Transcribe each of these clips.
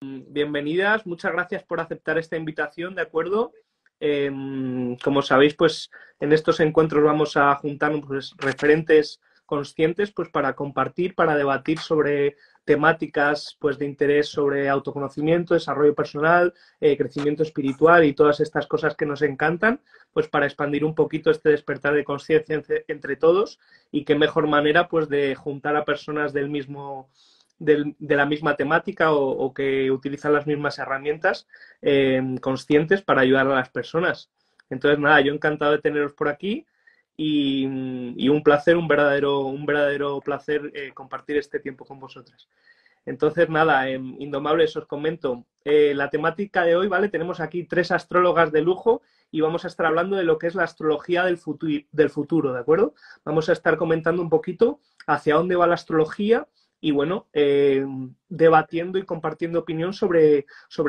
bienvenidas, muchas gracias por aceptar esta invitación, ¿de acuerdo? Como sabéis, pues en estos encuentros vamos a juntarnos pues, referentes conscientes pues, para compartir, para debatir sobre temáticas pues, de interés sobre autoconocimiento, desarrollo personal, crecimiento espiritual y todas estas cosas que nos encantan, pues para expandir un poquito este despertar de conciencia entre todos y qué mejor manera pues de juntar a personas de la misma temática o que utilizan las mismas herramientas conscientes para ayudar a las personas. Entonces, nada, yo encantado de teneros por aquí y un placer, un verdadero placer compartir este tiempo con vosotras. Entonces, nada, Indomables, os comento. La temática de hoy, ¿vale? Tenemos aquí 3 astrólogas de lujo y vamos a estar hablando de lo que es la astrología del futuro, ¿de acuerdo? Vamos a estar comentando un poquito hacia dónde va la astrología y, bueno, debatiendo y compartiendo opinión sobre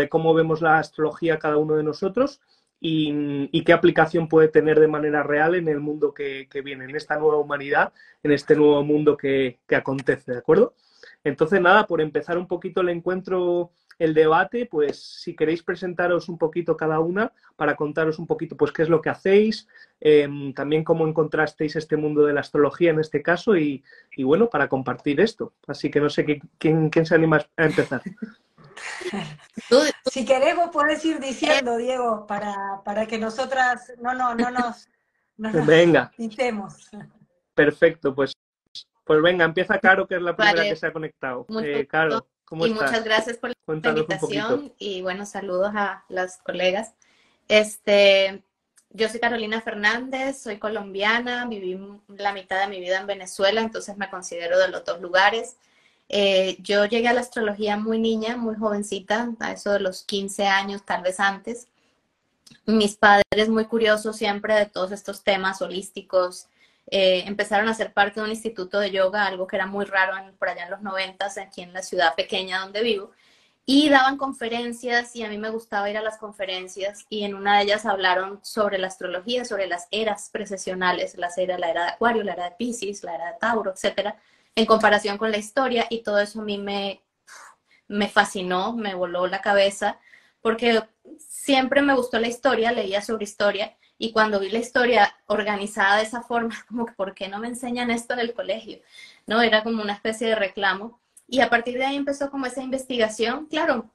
cómo vemos la astrología cada uno de nosotros y qué aplicación puede tener de manera real en el mundo que viene, en esta nueva humanidad, en este nuevo mundo que acontece, ¿de acuerdo? Entonces, nada, por empezar un poquito el encuentro, el debate, pues si queréis presentaros un poquito cada una para contaros un poquito pues qué es lo que hacéis, también cómo encontrasteis este mundo de la astrología en este caso y bueno, para compartir esto. Así que no sé quién se anima a empezar. Si queremos, puedes ir diciendo, Diego, para que nosotras no nos Venga, pintemos. perfecto, pues venga, empieza Caro, que es la primera que Vale, se ha conectado. mucho gusto Caro, ¿cómo y muchas estás? gracias por la Cuéntanos un poquito. invitación y bueno, saludos a las colegas. Yo soy Carolina Fernández, soy colombiana, viví la mitad de mi vida en Venezuela, entonces me considero de los dos lugares. Yo llegué a la astrología muy niña, muy jovencita, a eso de los 15 años, tal vez antes. Mis padres, muy curiosos siempre de todos estos temas holísticos, empezaron a ser parte de un instituto de yoga, algo que era muy raro por allá en los 90s, aquí en la ciudad pequeña donde vivo, y daban conferencias y a mí me gustaba ir a las conferencias y en una de ellas hablaron sobre la astrología, sobre las eras precesionales, la era de Acuario, la era de Piscis, la era de Tauro, etcétera, en comparación con la historia y todo eso a mí me fascinó, me voló la cabeza, porque siempre me gustó la historia, leía sobre historia, y cuando vi la historia organizada de esa forma, como que, ¿por qué no me enseñan esto en el colegio? ¿No? Era como una especie de reclamo. Y a partir de ahí empezó como esa investigación, claro,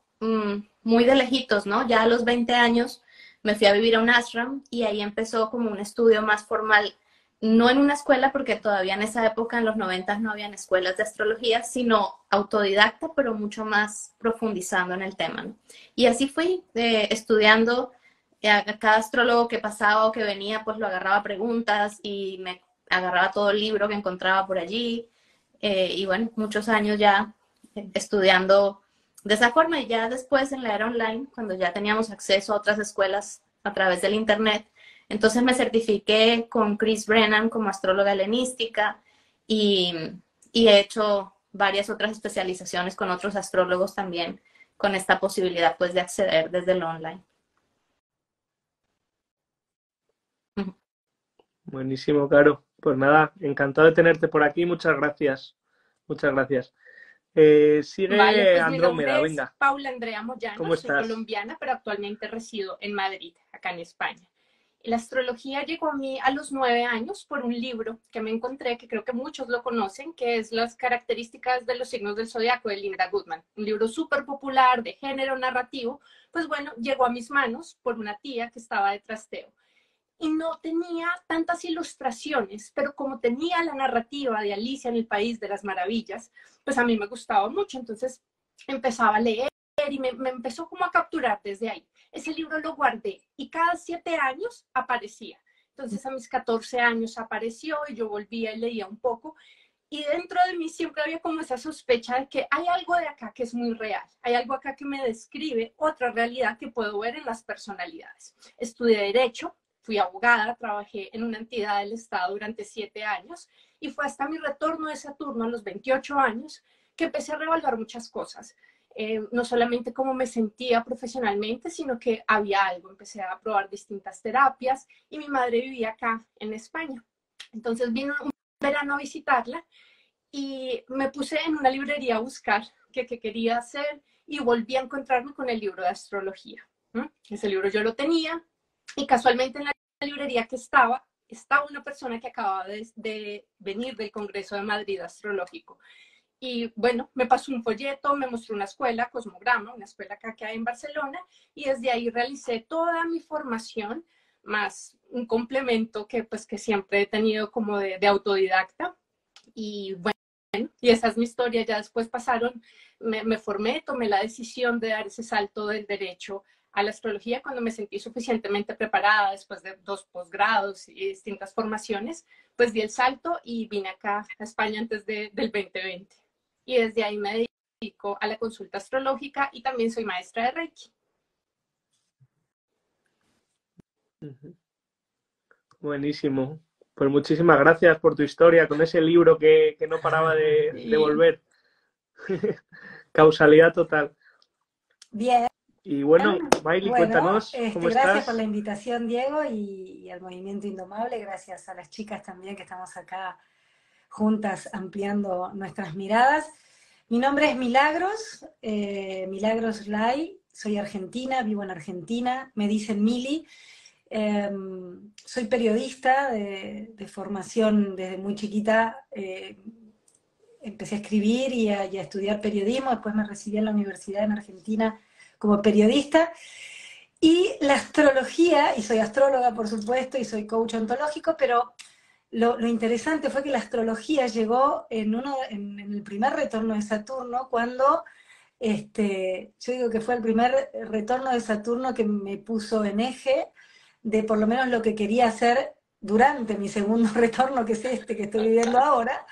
muy de lejitos, ¿no? Ya a los 20 años me fui a vivir a un ashram y ahí empezó como un estudio más formal, no en una escuela, porque todavía en esa época, en los 90 no habían escuelas de astrología, sino autodidacta, pero mucho más profundizando en el tema, ¿no? Y así fui estudiando. A cada astrólogo que pasaba o que venía, pues lo agarraba a preguntas y me agarraba todo el libro que encontraba por allí. Y bueno, muchos años ya estudiando de esa forma y ya después en la era online, cuando ya teníamos acceso a otras escuelas a través del internet, entonces me certifiqué con Chris Brennan como astróloga helenística y, y he hecho varias otras especializaciones con otros astrólogos también, con esta posibilidad pues de acceder desde el online. Buenísimo, Caro. Pues nada, encantado de tenerte por aquí. Muchas gracias. Muchas gracias. Vale, Sigue pues mi Andrómeda, nombre es venga. Paula Andrea Moyano, ¿Cómo soy estás? colombiana, pero actualmente resido en Madrid, acá en España. La astrología llegó a mí a los 9 años por un libro que me encontré, que creo que muchos lo conocen, que es Las características de los signos del zodiaco de Linda Goodman. Un libro súper popular de género narrativo. Pues bueno, llegó a mis manos por una tía que estaba de trasteo. Y no tenía tantas ilustraciones, pero como tenía la narrativa de Alicia en el País de las Maravillas, pues a mí me gustaba mucho, entonces empezaba a leer y me empezó como a capturar desde ahí. Ese libro lo guardé y cada 7 años aparecía. Entonces a mis 14 años apareció y yo volvía y leía un poco. Y dentro de mí siempre había como esa sospecha de que hay algo de acá que es muy real, hay algo acá que me describe otra realidad que puedo ver en las personalidades. Estudié Derecho, fui abogada, trabajé en una entidad del Estado durante 7 años y fue hasta mi retorno de Saturno a los 28 años que empecé a reevaluar muchas cosas. No solamente cómo me sentía profesionalmente, sino que había algo. Empecé a probar distintas terapias y mi madre vivía acá en España. Entonces vino un verano a visitarla y me puse en una librería a buscar qué quería hacer y volví a encontrarme con el libro de astrología. Ese libro yo lo tenía y casualmente en la librería que estaba una persona que acababa de venir del Congreso de Madrid Astrológico. Y bueno, me pasó un folleto, me mostró una escuela, Cosmograma, una escuela que hay en Barcelona, y desde ahí realicé toda mi formación, más un complemento que pues que siempre he tenido como de autodidacta. Y bueno, y esa es mi historia. Ya después me formé, tomé la decisión de dar ese salto del derecho a la astrología cuando me sentí suficientemente preparada después de 2 posgrados y distintas formaciones, pues di el salto y vine acá a España antes del 2020. Y desde ahí me dedico a la consulta astrológica y también soy maestra de Reiki. Buenísimo. Pues muchísimas gracias por tu historia con ese libro que no paraba de volver. Causalidad total. Bien. Y bueno, Maily, cuéntanos cómo gracias estás. por la invitación, Diego, y al Movimiento Indomable. Gracias a las chicas también que estamos acá juntas ampliando nuestras miradas. Mi nombre es Milagros, Milagros Lai, soy argentina, vivo en Argentina, me dicen Mili. Soy periodista de formación desde muy chiquita. Empecé a escribir y a estudiar periodismo, después me recibí en la universidad en Argentina como periodista. Y la astrología, y soy astróloga por supuesto, y soy coach ontológico, pero lo interesante fue que la astrología llegó en el primer retorno de Saturno, cuando yo digo que fue el primer retorno de Saturno que me puso en eje de por lo menos lo que quería hacer durante mi segundo retorno, que es este que estoy viviendo ahora,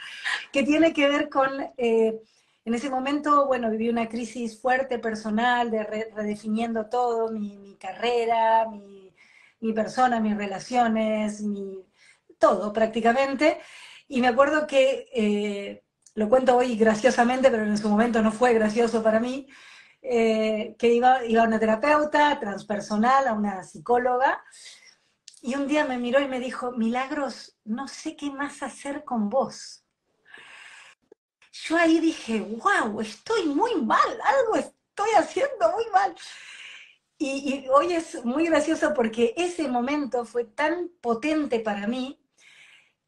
que tiene que ver con, en ese momento, bueno, viví una crisis fuerte personal, de redefiniendo todo, mi carrera, mi persona, mis relaciones, todo prácticamente, y me acuerdo que, lo cuento hoy graciosamente, pero en su momento no fue gracioso para mí, que iba a una terapeuta transpersonal, a una psicóloga, y un día me miró y me dijo: Milagros, no sé qué más hacer con vos. Yo ahí dije: wow, estoy muy mal, algo estoy haciendo muy mal. Y hoy es muy gracioso porque ese momento fue tan potente para mí,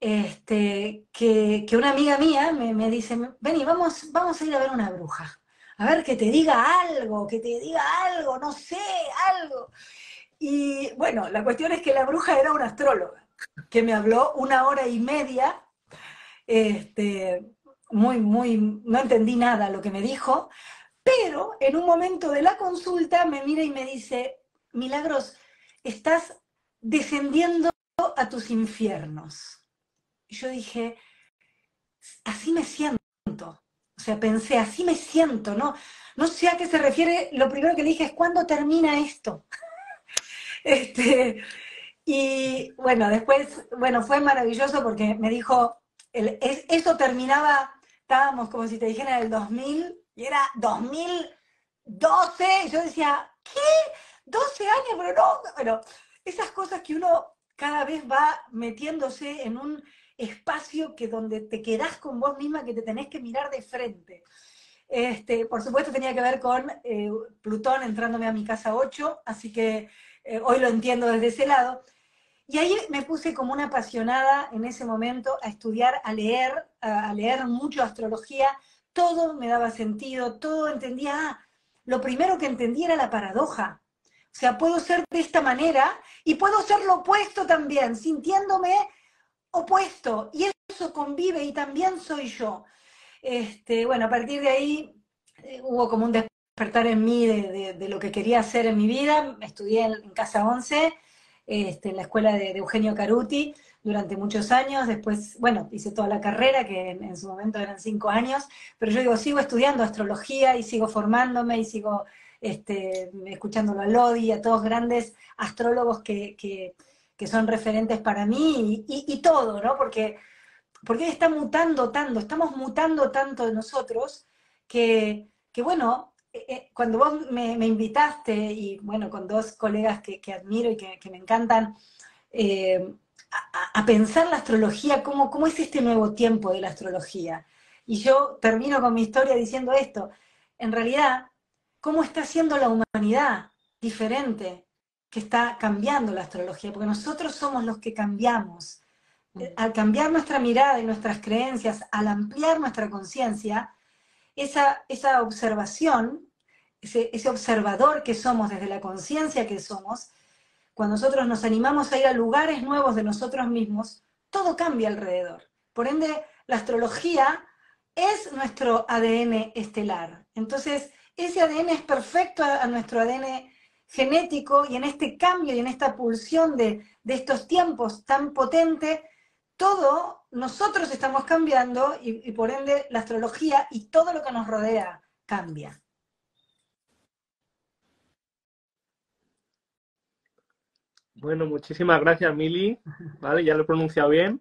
que una amiga mía me dice: vení, vamos a ir a ver una bruja. A ver, que te diga algo, no sé, algo. Y bueno, la cuestión es que la bruja era una astróloga, que me habló 1 hora y media, no entendí nada lo que me dijo, pero en un momento de la consulta me mira y me dice: Milagros, estás descendiendo a tus infiernos. Y yo dije: así me siento. O sea, pensé, así me siento, ¿no? No sé a qué se refiere. Lo primero que le dije es: ¿cuándo termina esto? Y bueno, después, bueno, fue maravilloso porque me dijo, eso terminaba, estábamos como si te dijera en el 2000, y era 2012, y yo decía: ¿qué? 12 años, pero no, bueno, esas cosas que uno cada vez va metiéndose en un espacio que donde te quedás con vos misma, que te tenés que mirar de frente. Por supuesto tenía que ver con Plutón entrándome a mi casa 8, así que hoy lo entiendo desde ese lado. Y ahí me puse como una apasionada en ese momento a estudiar, a leer mucho astrología. Todo me daba sentido, todo entendía. Lo primero que entendí era la paradoja. O sea, puedo ser de esta manera y puedo ser lo opuesto también, sintiéndome opuesto. Y eso convive y también soy yo. Bueno, a partir de ahí hubo como un despertar en mí de lo que quería hacer en mi vida. Estudié en Casa 11, en la escuela de Eugenio Caruti, durante muchos años. Después, bueno, hice toda la carrera, que en su momento eran 5 años, pero yo digo, sigo estudiando astrología y sigo formándome y sigo escuchándolo a Lodi, a todos grandes astrólogos que son referentes para mí, y todo, ¿no? Porque está mutando tanto, estamos mutando tanto de nosotros, que bueno, cuando vos me invitaste, y bueno, con 2 colegas que admiro y que me encantan, a pensar la astrología, cómo es este nuevo tiempo de la astrología. Y yo termino con mi historia diciendo esto: en realidad, cómo está haciendo la humanidad diferente, que está cambiando la astrología, porque nosotros somos los que cambiamos. Al cambiar nuestra mirada y nuestras creencias, al ampliar nuestra conciencia, esa observación, ese observador que somos desde la conciencia que somos, cuando nosotros nos animamos a ir a lugares nuevos de nosotros mismos, todo cambia alrededor. Por ende, la astrología es nuestro ADN estelar. Entonces, ese ADN es perfecto a nuestro ADN genético, y en este cambio y en esta pulsión de estos tiempos tan potente, todo nosotros estamos cambiando y por ende la astrología y todo lo que nos rodea cambia. Bueno, muchísimas gracias, Mili. Vale, ya lo he pronunciado bien.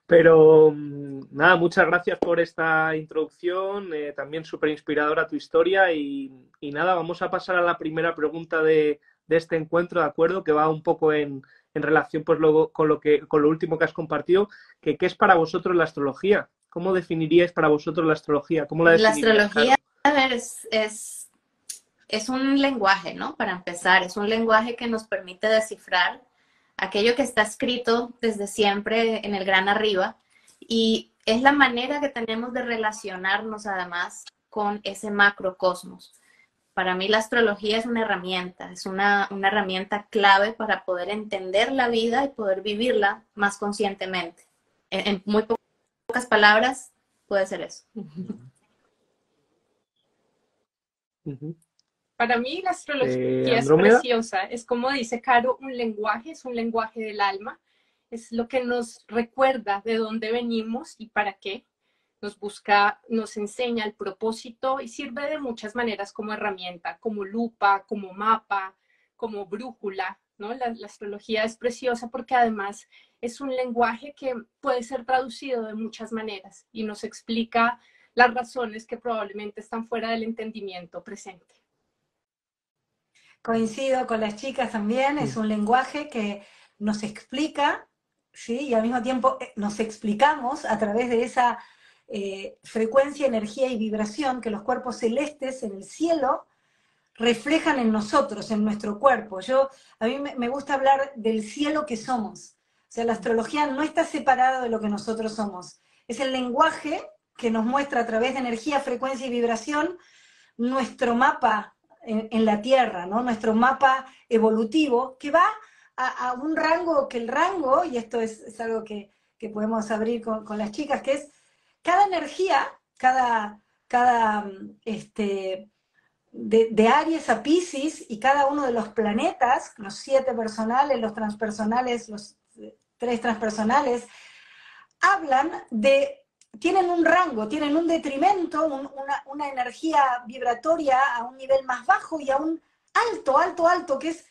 Pero nada, muchas gracias por esta introducción. También súper inspiradora tu historia. Y nada, vamos a pasar a la primera pregunta de este encuentro, ¿de acuerdo? Que va un poco en relación pues, luego, con lo último que has compartido. ¿Qué es para vosotros la astrología? ¿Cómo definiríais para vosotros la astrología? ¿Cómo la definiríais? La astrología, a ver, es un lenguaje, ¿no? Para empezar, es un lenguaje que nos permite descifrar aquello que está escrito desde siempre en el gran arriba, y es la manera que tenemos de relacionarnos además con ese macrocosmos. Para mí la astrología es una herramienta clave para poder entender la vida y poder vivirla más conscientemente. En muy pocas palabras, puede ser eso. Para mí la astrología es Andrómeda. preciosa, es como dice Caro, es un lenguaje del alma, es lo que nos recuerda de dónde venimos y para qué, nos enseña el propósito y sirve de muchas maneras como herramienta, como lupa, como mapa, como brújula, ¿no? La astrología es preciosa porque además es un lenguaje que puede ser traducido de muchas maneras y nos explica las razones que probablemente están fuera del entendimiento presente. Coincido con las chicas también, es un lenguaje que nos explica, ¿sí? Y al mismo tiempo nos explicamos a través de esa frecuencia, energía y vibración que los cuerpos celestes en el cielo reflejan en nosotros, en nuestro cuerpo. A mí me gusta hablar del cielo que somos. O sea, la astrología no está separada de lo que nosotros somos. Es el lenguaje que nos muestra a través de energía, frecuencia y vibración nuestro mapa en la Tierra, ¿no? Nuestro mapa evolutivo, que va a un rango, y esto es algo que podemos abrir con las chicas, que es cada energía, de Aries a Piscis, y cada uno de los planetas, los 7 personales, los transpersonales, los 3 transpersonales, tienen un rango, tienen un detrimento, una energía vibratoria a un nivel más bajo y a un alto, que es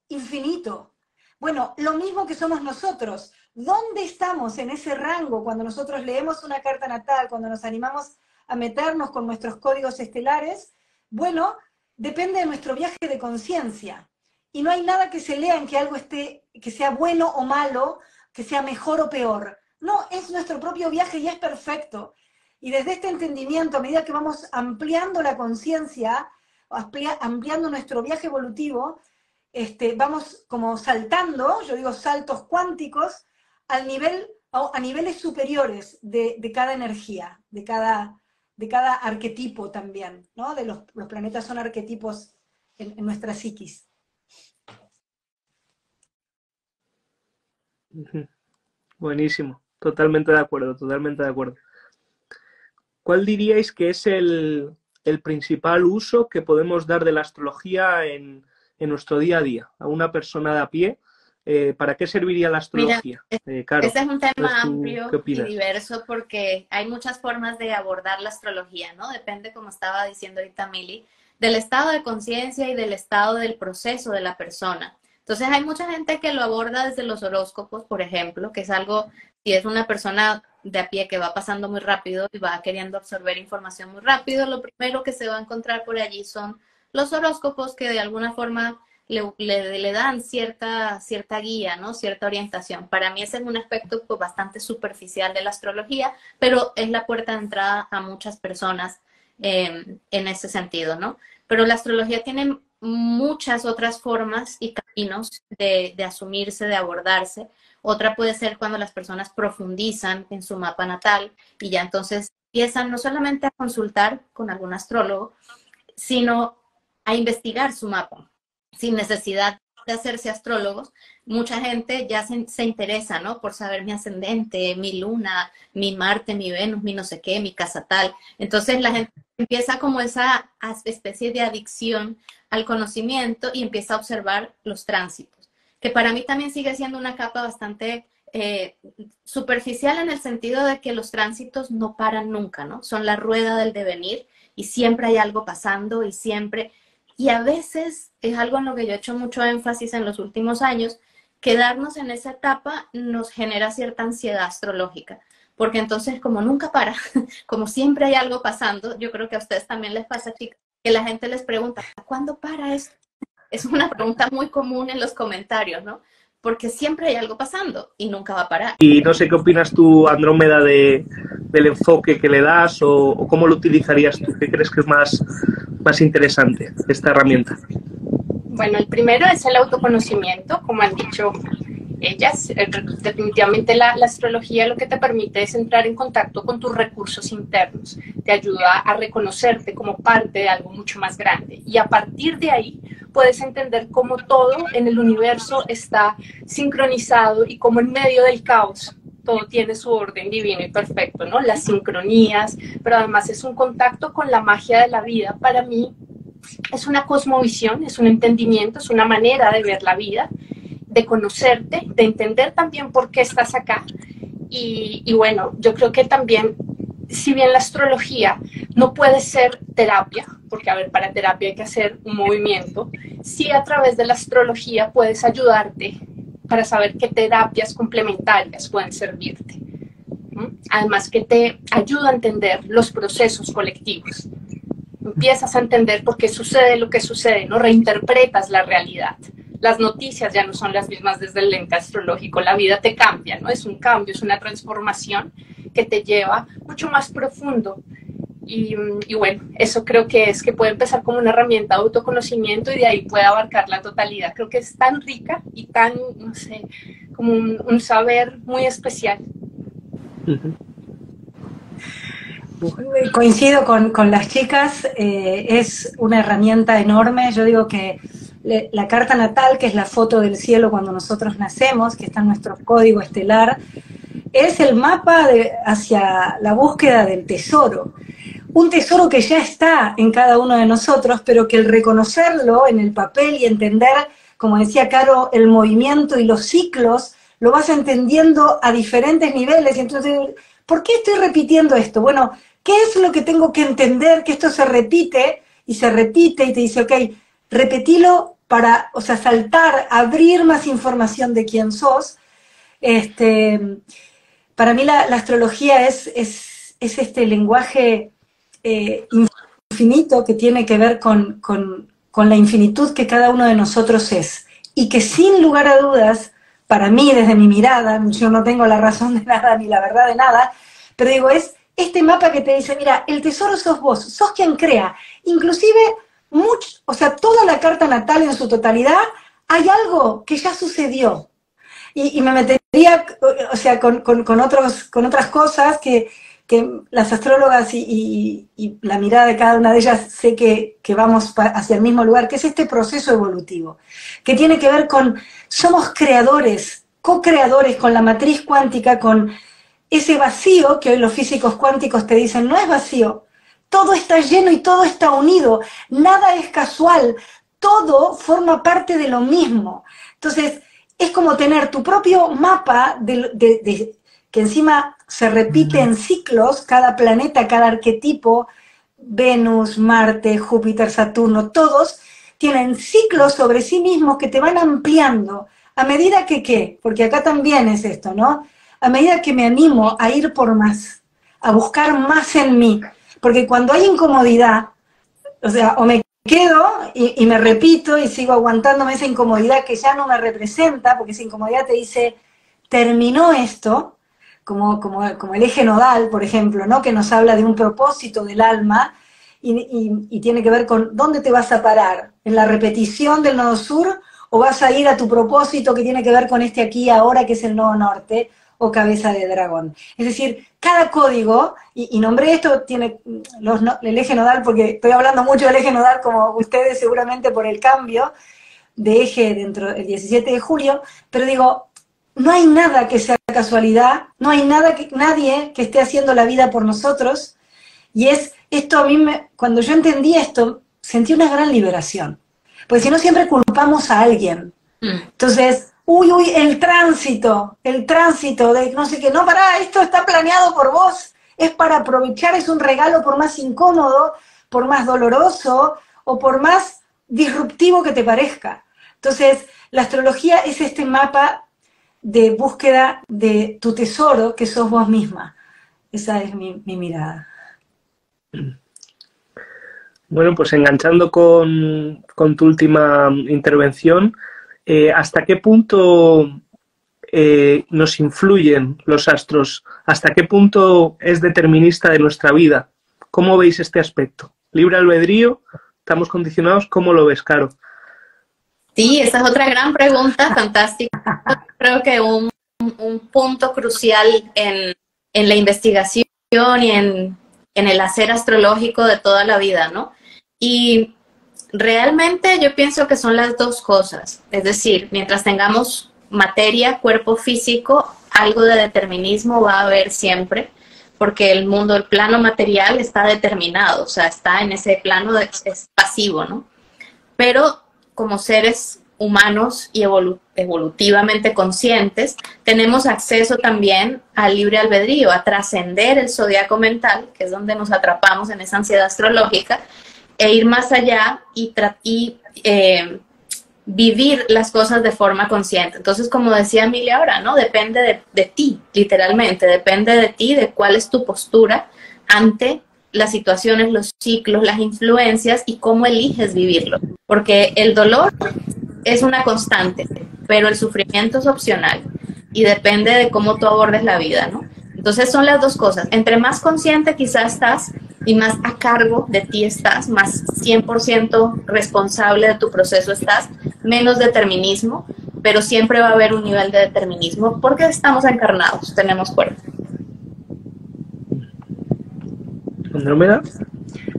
infinito. Bueno, lo mismo que somos nosotros. ¿Dónde estamos en ese rango cuando nosotros leemos una carta natal, cuando nos animamos a meternos con nuestros códigos estelares? Bueno, depende de nuestro viaje de conciencia. Y no hay nada que se lea en que algo que sea bueno o malo, que sea mejor o peor. No, es nuestro propio viaje y es perfecto. Y desde este entendimiento, a medida que vamos ampliando la conciencia, ampliando nuestro viaje evolutivo, vamos como saltando, yo digo saltos cuánticos, a niveles superiores de cada energía, de cada arquetipo también, ¿no? Los planetas son arquetipos en nuestra psiquis. Buenísimo, totalmente de acuerdo, totalmente de acuerdo. ¿Cuál diríais que es el principal uso que podemos dar de la astrología en nuestro día a día? A una persona de a pie, ¿para qué serviría la astrología? Caro, este es un tema ¿tú amplio qué y opinas? diverso porque hay muchas formas de abordar la astrología, ¿no? Depende, como estaba diciendo ahorita Mili, del estado de conciencia y del estado del proceso de la persona. Entonces hay mucha gente que lo aborda desde los horóscopos, por ejemplo, que es algo, si es una persona de a pie que va pasando muy rápido y va queriendo absorber información muy rápido, lo primero que se va a encontrar por allí son los horóscopos que de alguna forma le dan cierta guía, ¿no? Cierta orientación. Para mí ese es un aspecto pues, bastante superficial de la astrología, pero es la puerta de entrada a muchas personas en ese sentido, ¿no? Pero la astrología tiene muchas otras formas y caminos de asumirse, de abordarse. Otra puede ser cuando las personas profundizan en su mapa natal y ya entonces empiezan no solamente a consultar con algún astrólogo, sino a investigar su mapa, sin necesidad de hacerse astrólogos. Mucha gente ya se interesa, ¿no? Por saber mi ascendente, mi luna, mi Marte, mi Venus, mi no sé qué, mi casa tal. Entonces la gente empieza como esa especie de adicción al conocimiento y empieza a observar los tránsitos, que para mí también sigue siendo una capa bastante superficial en el sentido de que los tránsitos no paran nunca, ¿no? Son la rueda del devenir y siempre hay algo pasando y siempre... Y a veces es algo en lo que yo he hecho mucho énfasis en los últimos años, quedarnos en esa etapa nos genera cierta ansiedad astrológica, porque entonces como nunca para, como siempre hay algo pasando, yo creo que a ustedes también les pasa, chicas, que la gente les pregunta, ¿cuándo para esto? Es una pregunta muy común en los comentarios, ¿no? Porque siempre hay algo pasando y nunca va a parar. Y no sé qué opinas tú, Andrómeda, del enfoque que le das o cómo lo utilizarías tú. ¿Qué crees que es más interesante esta herramienta? Bueno, el primero es el autoconocimiento, como han dicho ellas. Definitivamente la astrología lo que te permite es entrar en contacto con tus recursos internos, te ayuda a reconocerte como parte de algo mucho más grande y a partir de ahí puedes entender cómo todo en el universo está sincronizado y cómo en medio del caos todo tiene su orden divino y perfecto, ¿no? Las sincronías, pero además es un contacto con la magia de la vida. Para mí es una cosmovisión, es un entendimiento, es una manera de ver la vida, de conocerte, de entender también por qué estás acá. Y bueno, yo creo que también, si bien la astrología no puede ser terapia, porque a ver, para terapia hay que hacer un movimiento, sí a través de la astrología puedes ayudarte para saber qué terapias complementarias pueden servirte. Además que te ayuda a entender los procesos colectivos. Empiezas a entender por qué sucede lo que sucede, ¿no? Reinterpretas la realidad. Las noticias ya no son las mismas desde el lente astrológico, la vida te cambia, ¿no? Es un cambio, es una transformación que te lleva mucho más profundo. Y bueno, eso creo que es que puede empezar como una herramienta de autoconocimiento y de ahí puede abarcar la totalidad. Creo que es tan rica y tan, no sé, como un saber muy especial. Coincido con las chicas, es una herramienta enorme. Yo digo que la carta natal, que es la foto del cielo cuando nosotros nacemos, que está en nuestro código estelar, es el mapa hacia la búsqueda del tesoro. Un tesoro que ya está en cada uno de nosotros, pero que el reconocerlo en el papel y entender, como decía Caro, el movimiento y los ciclos, lo vas entendiendo a diferentes niveles. Y entonces, ¿por qué estoy repitiendo esto? Bueno, ¿qué es lo que tengo que entender? Que esto se repite y te dice, ok, repetilo para, o sea, saltar, abrir más información de quién sos. Para mí la astrología es este lenguaje infinito que tiene que ver con la infinitud que cada uno de nosotros es. Y que sin lugar a dudas, para mí, desde mi mirada, yo no tengo la razón de nada ni la verdad de nada, pero digo, es este mapa que te dice, mira, el tesoro sos vos, sos quien crea. Inclusive, o sea, toda la carta natal en su totalidad, hay algo que ya sucedió. Y me metería, o sea, con otras cosas que las astrólogas y la mirada de cada una de ellas sé que vamos hacia el mismo lugar, que es este proceso evolutivo, que tiene que ver con, somos creadores, co-creadores con la matriz cuántica, con ese vacío que hoy los físicos cuánticos te dicen, no es vacío, todo está lleno y todo está unido, nada es casual, todo forma parte de lo mismo. Entonces, es como tener tu propio mapa que encima se repite en ciclos, cada planeta, cada arquetipo, Venus, Marte, Júpiter, Saturno, todos tienen ciclos sobre sí mismos que te van ampliando, a medida que, ¿qué? Porque acá también es esto, ¿no? A medida que me animo a ir por más, a buscar más en mí, porque cuando hay incomodidad, o sea, o me quedo y me repito y sigo aguantándome esa incomodidad que ya no me representa, porque esa incomodidad te dice, terminó esto, como el eje nodal, por ejemplo, ¿no? Que nos habla de un propósito del alma, y tiene que ver con dónde te vas a parar, en la repetición del nodo sur, o vas a ir a tu propósito que tiene que ver con este aquí y ahora, que es el nodo norte, o cabeza de dragón. Es decir, cada código, y nombré esto, tiene el eje nodal, porque estoy hablando mucho del eje nodal, como ustedes seguramente por el cambio de eje dentro del 17 de julio, pero digo, no hay nada que sea casualidad, no hay nadie que esté haciendo la vida por nosotros, y esto a mí, cuando yo entendí esto, sentí una gran liberación, porque si no siempre culpamos a alguien. Entonces, uy, el tránsito de no sé qué, no, pará, esto está planeado por vos, es para aprovechar, es un regalo por más incómodo, por más doloroso, o por más disruptivo que te parezca. Entonces, la astrología es este mapa de búsqueda de tu tesoro, que sos vos misma. Esa es mi mirada. Bueno, pues enganchando con tu última intervención, ¿hasta qué punto nos influyen los astros? ¿Hasta qué punto es determinista de nuestra vida? ¿Cómo veis este aspecto? ¿Libre albedrío? ¿Estamos condicionados? ¿Cómo lo ves, Caro? Sí, esa es otra gran pregunta, fantástica. Creo que un punto crucial en la investigación y en el hacer astrológico de toda la vida, ¿no? Y realmente yo pienso que son las dos cosas. Es decir, mientras tengamos materia, cuerpo físico, algo de determinismo va a haber siempre, porque el mundo, el plano material está determinado, o sea, está en ese plano es pasivo, ¿no? Pero como seres humanos y evolutivamente conscientes, tenemos acceso también al libre albedrío, a trascender el zodiaco mental, que es donde nos atrapamos en esa ansiedad astrológica, e ir más allá y vivir las cosas de forma consciente. Entonces, como decía Emilia ahora, ¿no? Depende de ti, literalmente, depende de ti, de cuál es tu postura ante las situaciones, los ciclos, las influencias y cómo eliges vivirlo. Porque el dolor es una constante, pero el sufrimiento es opcional y depende de cómo tú abordes la vida, ¿no? Entonces son las dos cosas. Entre más consciente quizás estás y más a cargo de ti estás, más 100% responsable de tu proceso estás, menos determinismo, pero siempre va a haber un nivel de determinismo porque estamos encarnados, tenemos cuerpo. ¿Andrómeda?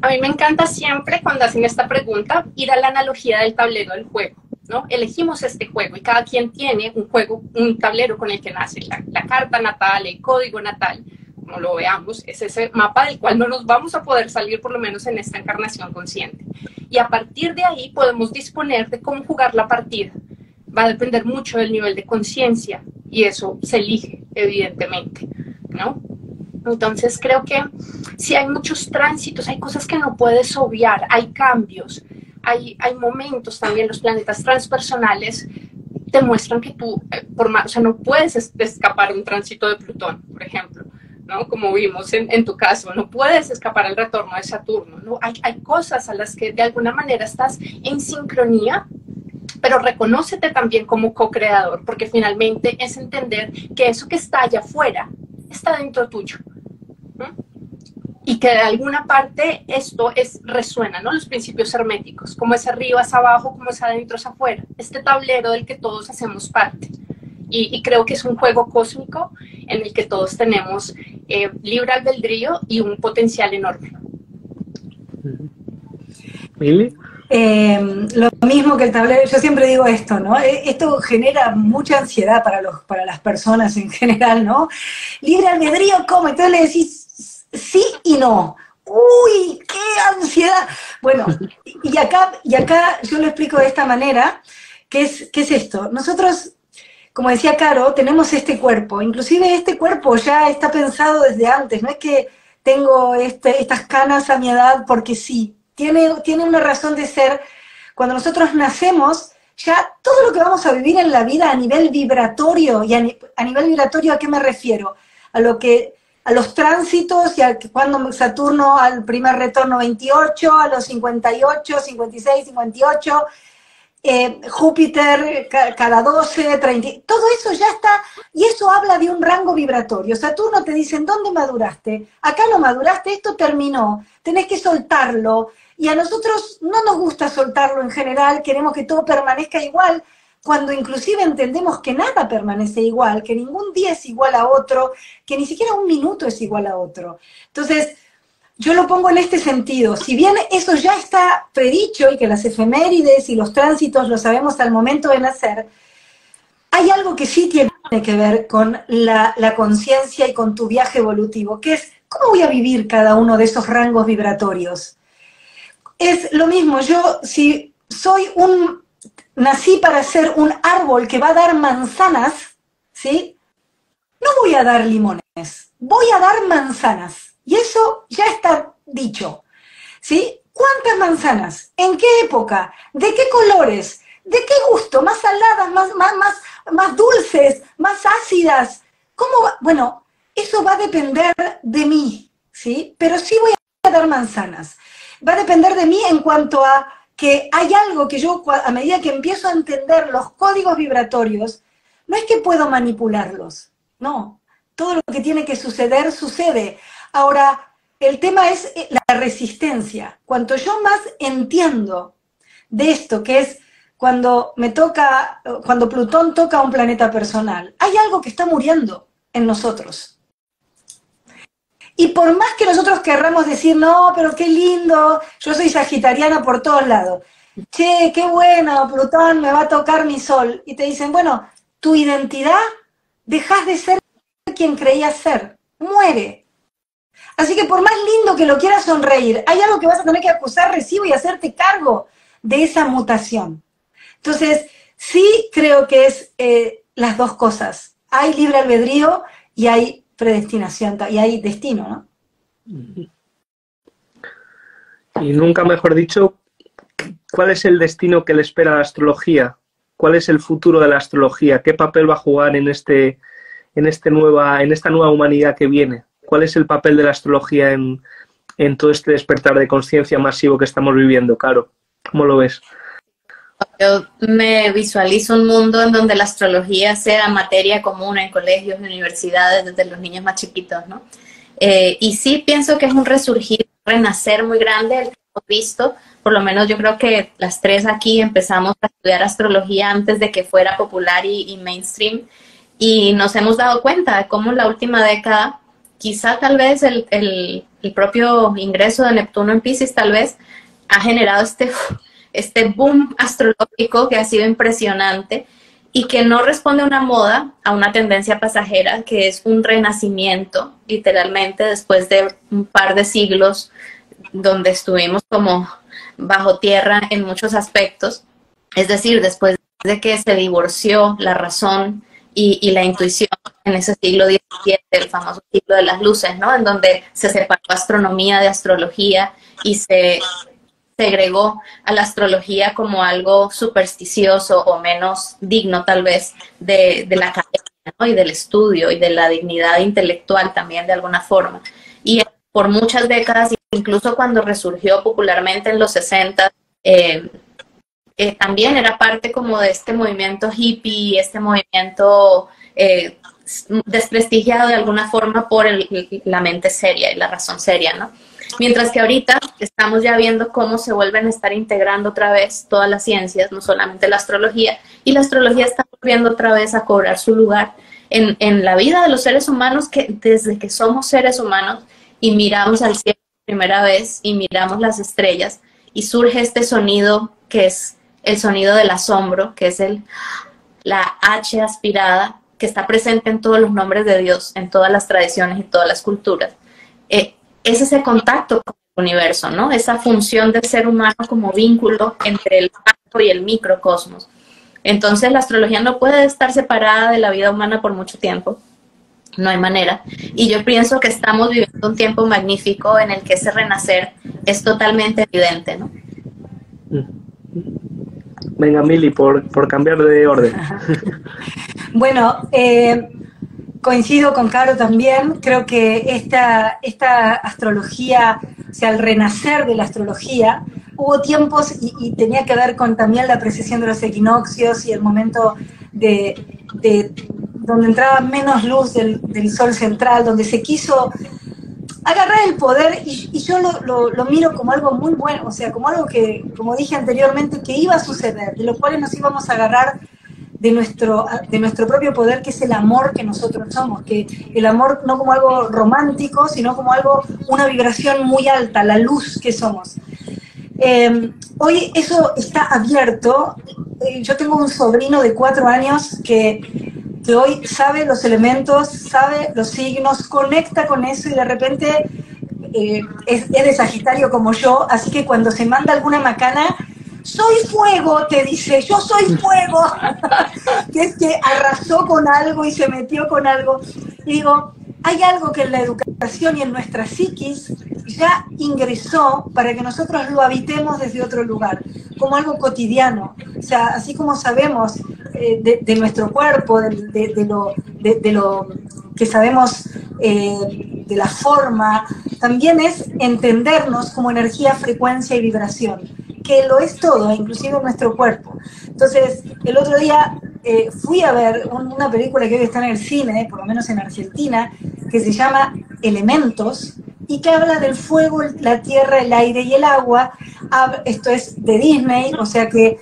A mí me encanta siempre cuando hacen esta pregunta ir a la analogía del tablero del juego, ¿no? Elegimos este juego y cada quien tiene un juego, un tablero con el que nace la carta natal, el código natal, como lo veamos, es ese mapa del cual no nos vamos a poder salir por lo menos en esta encarnación consciente. Y a partir de ahí podemos disponer de cómo jugar la partida. Va a depender mucho del nivel de conciencia y eso se elige, evidentemente, ¿no? Entonces creo que si hay muchos tránsitos, hay cosas que no puedes obviar, hay cambios, hay momentos también, los planetas transpersonales te muestran que tú, o sea, no puedes escapar un tránsito de Plutón, por ejemplo, ¿no? Como vimos en tu caso, no puedes escapar al retorno de Saturno, ¿no? Hay cosas a las que de alguna manera estás en sincronía, pero reconócete también como co-creador, porque finalmente es entender que eso que está allá afuera está dentro tuyo. Y que de alguna parte esto resuena, ¿no? Los principios herméticos, como es arriba es abajo, como es adentro es afuera. Este tablero del que todos hacemos parte. Y creo que es un juego cósmico en el que todos tenemos libre albedrío y un potencial enorme. ¿Mili? Lo mismo que el tablero, yo siempre digo esto, ¿no? Esto genera mucha ansiedad para las personas en general, ¿no? Libre albedrío, ¿cómo? Entonces le decís sí y no. ¡Uy, qué ansiedad! Bueno, y acá yo lo explico de esta manera, ¿qué es esto? Nosotros, como decía Caro, tenemos este cuerpo, inclusive este cuerpo ya está pensado desde antes, no es que tengo estas canas a mi edad porque sí. Tiene una razón de ser. Cuando nosotros nacemos, ya todo lo que vamos a vivir en la vida a nivel vibratorio, y a nivel vibratorio, ¿a qué me refiero? A los tránsitos, y cuando Saturno al primer retorno 28, a los 58, 56, 58, Júpiter cada 12, 30, todo eso ya está, y eso habla de un rango vibratorio. Saturno te dice, ¿en dónde maduraste? Acá no maduraste, esto terminó, tenés que soltarlo, y a nosotros no nos gusta soltarlo en general, queremos que todo permanezca igual, cuando inclusive entendemos que nada permanece igual, que ningún día es igual a otro, que ni siquiera un minuto es igual a otro. Entonces, yo lo pongo en este sentido, si bien eso ya está predicho y que las efemérides y los tránsitos lo sabemos al momento de nacer, hay algo que sí tiene que ver con la conciencia y con tu viaje evolutivo, que es, ¿cómo voy a vivir cada uno de esos rangos vibratorios? Es lo mismo, yo si nací para ser un árbol que va a dar manzanas, ¿sí? No voy a dar limones, voy a dar manzanas. Y eso ya está dicho, ¿sí? ¿Cuántas manzanas? ¿En qué época? ¿De qué colores? ¿De qué gusto? ¿Más saladas, más dulces, más ácidas? ¿Cómo va? Bueno, eso va a depender de mí, ¿sí? Pero sí voy a dar manzanas. Va a depender de mí en cuanto a que hay algo que yo, a medida que empiezo a entender los códigos vibratorios, no es que puedo manipularlos, no. Todo lo que tiene que suceder, sucede. Ahora, el tema es la resistencia. Cuanto yo más entiendo de esto, que es cuando Plutón toca a un planeta personal, hay algo que está muriendo en nosotros. Y por más que nosotros querramos decir, no, pero qué lindo, yo soy sagitariana por todos lados. Che, qué bueno, Plutón me va a tocar mi sol. Y te dicen, bueno, tu identidad, dejas de ser quien creías ser, muere. Así que por más lindo que lo quieras sonreír, hay algo que vas a tener que acusar recibo y hacerte cargo de esa mutación. Entonces, sí creo que es las dos cosas. Hay libre albedrío y hay predestinación, y hay destino, ¿no? Y nunca mejor dicho, ¿cuál es el destino que le espera a la astrología? ¿Cuál es el futuro de la astrología? ¿Qué papel va a jugar en esta nueva humanidad que viene? ¿Cuál es el papel de la astrología en todo este despertar de conciencia masivo que estamos viviendo, Caro? ¿Cómo lo ves? Yo me visualizo un mundo en donde la astrología sea materia común en colegios y universidades desde los niños más chiquitos, ¿no? Y sí pienso que es un resurgir, un renacer muy grande el que hemos visto. Por lo menos yo creo que las tres aquí empezamos a estudiar astrología antes de que fuera popular y mainstream, y nos hemos dado cuenta de cómo en la última década, quizá tal vez el propio ingreso de Neptuno en Piscis tal vez ha generado este boom astrológico que ha sido impresionante y que no responde a una moda, a una tendencia pasajera, que es un renacimiento, literalmente, después de un par de siglos donde estuvimos como bajo tierra en muchos aspectos. Es decir, después de que se divorció la razón y la intuición en ese siglo XVII, el famoso siglo de las luces, ¿no? En donde se separó astronomía de astrología y se segregó a la astrología como algo supersticioso o menos digno tal vez de la academia, ¿no? Y del estudio y de la dignidad intelectual también de alguna forma. Y por muchas décadas, incluso cuando resurgió popularmente en los 60, también era parte como de este movimiento hippie, este movimiento desprestigiado de alguna forma por la mente seria y la razón seria, ¿no? Mientras que ahorita estamos ya viendo cómo se vuelven a estar integrando otra vez todas las ciencias, no solamente la astrología, y la astrología está volviendo otra vez a cobrar su lugar en la vida de los seres humanos, que desde que somos seres humanos y miramos al cielo por primera vez y miramos las estrellas y surge este sonido que es el sonido del asombro, que es la H aspirada, que está presente en todos los nombres de Dios, en todas las tradiciones y todas las culturas. Es ese contacto con el universo, ¿no? Esa función del ser humano como vínculo entre el macro y el microcosmos. Entonces la astrología no puede estar separada de la vida humana por mucho tiempo. No hay manera. Y yo pienso que estamos viviendo un tiempo magnífico en el que ese renacer es totalmente evidente, ¿no? Venga, Mili, por cambiar de orden. Bueno, coincido con Caro también. Creo que esta astrología, o sea, el renacer de la astrología, hubo tiempos y tenía que ver con también la precesión de los equinoccios y el momento donde entraba menos luz del sol central, donde se quiso agarrar el poder, y yo lo miro como algo muy bueno, o sea, como algo que, como dije anteriormente, que iba a suceder, de lo cual nos íbamos a agarrar de nuestro propio poder, que es el amor que nosotros somos, que el amor no como algo romántico, sino como algo, una vibración muy alta, la luz que somos. Hoy eso está abierto. Yo tengo un sobrino de 4 años que hoy sabe los elementos, sabe los signos, conecta con eso, y de repente es de Sagitario como yo, así que cuando se manda alguna macana, soy fuego, te dice, yo soy fuego, que es que arrasó con algo y se metió con algo. Y digo, hay algo que en la educación y en nuestra psiquis ya ingresó para que nosotros lo habitemos desde otro lugar, como algo cotidiano. O sea, así como sabemos de nuestro cuerpo, de lo que sabemos de la forma, también es entendernos como energía, frecuencia y vibración, que lo es todo, inclusive nuestro cuerpo. Entonces, el otro día fui a ver una película que hoy está en el cine, por lo menos en Argentina, que se llama Elementos, y que habla del fuego, la tierra, el aire y el agua. Esto es de Disney, o sea que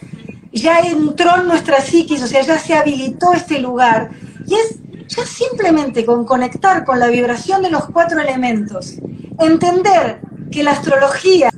ya entró en nuestra psiquis, o sea, ya se habilitó este lugar, y es ya simplemente con conectar con la vibración de los 4 elementos, entender que la astrología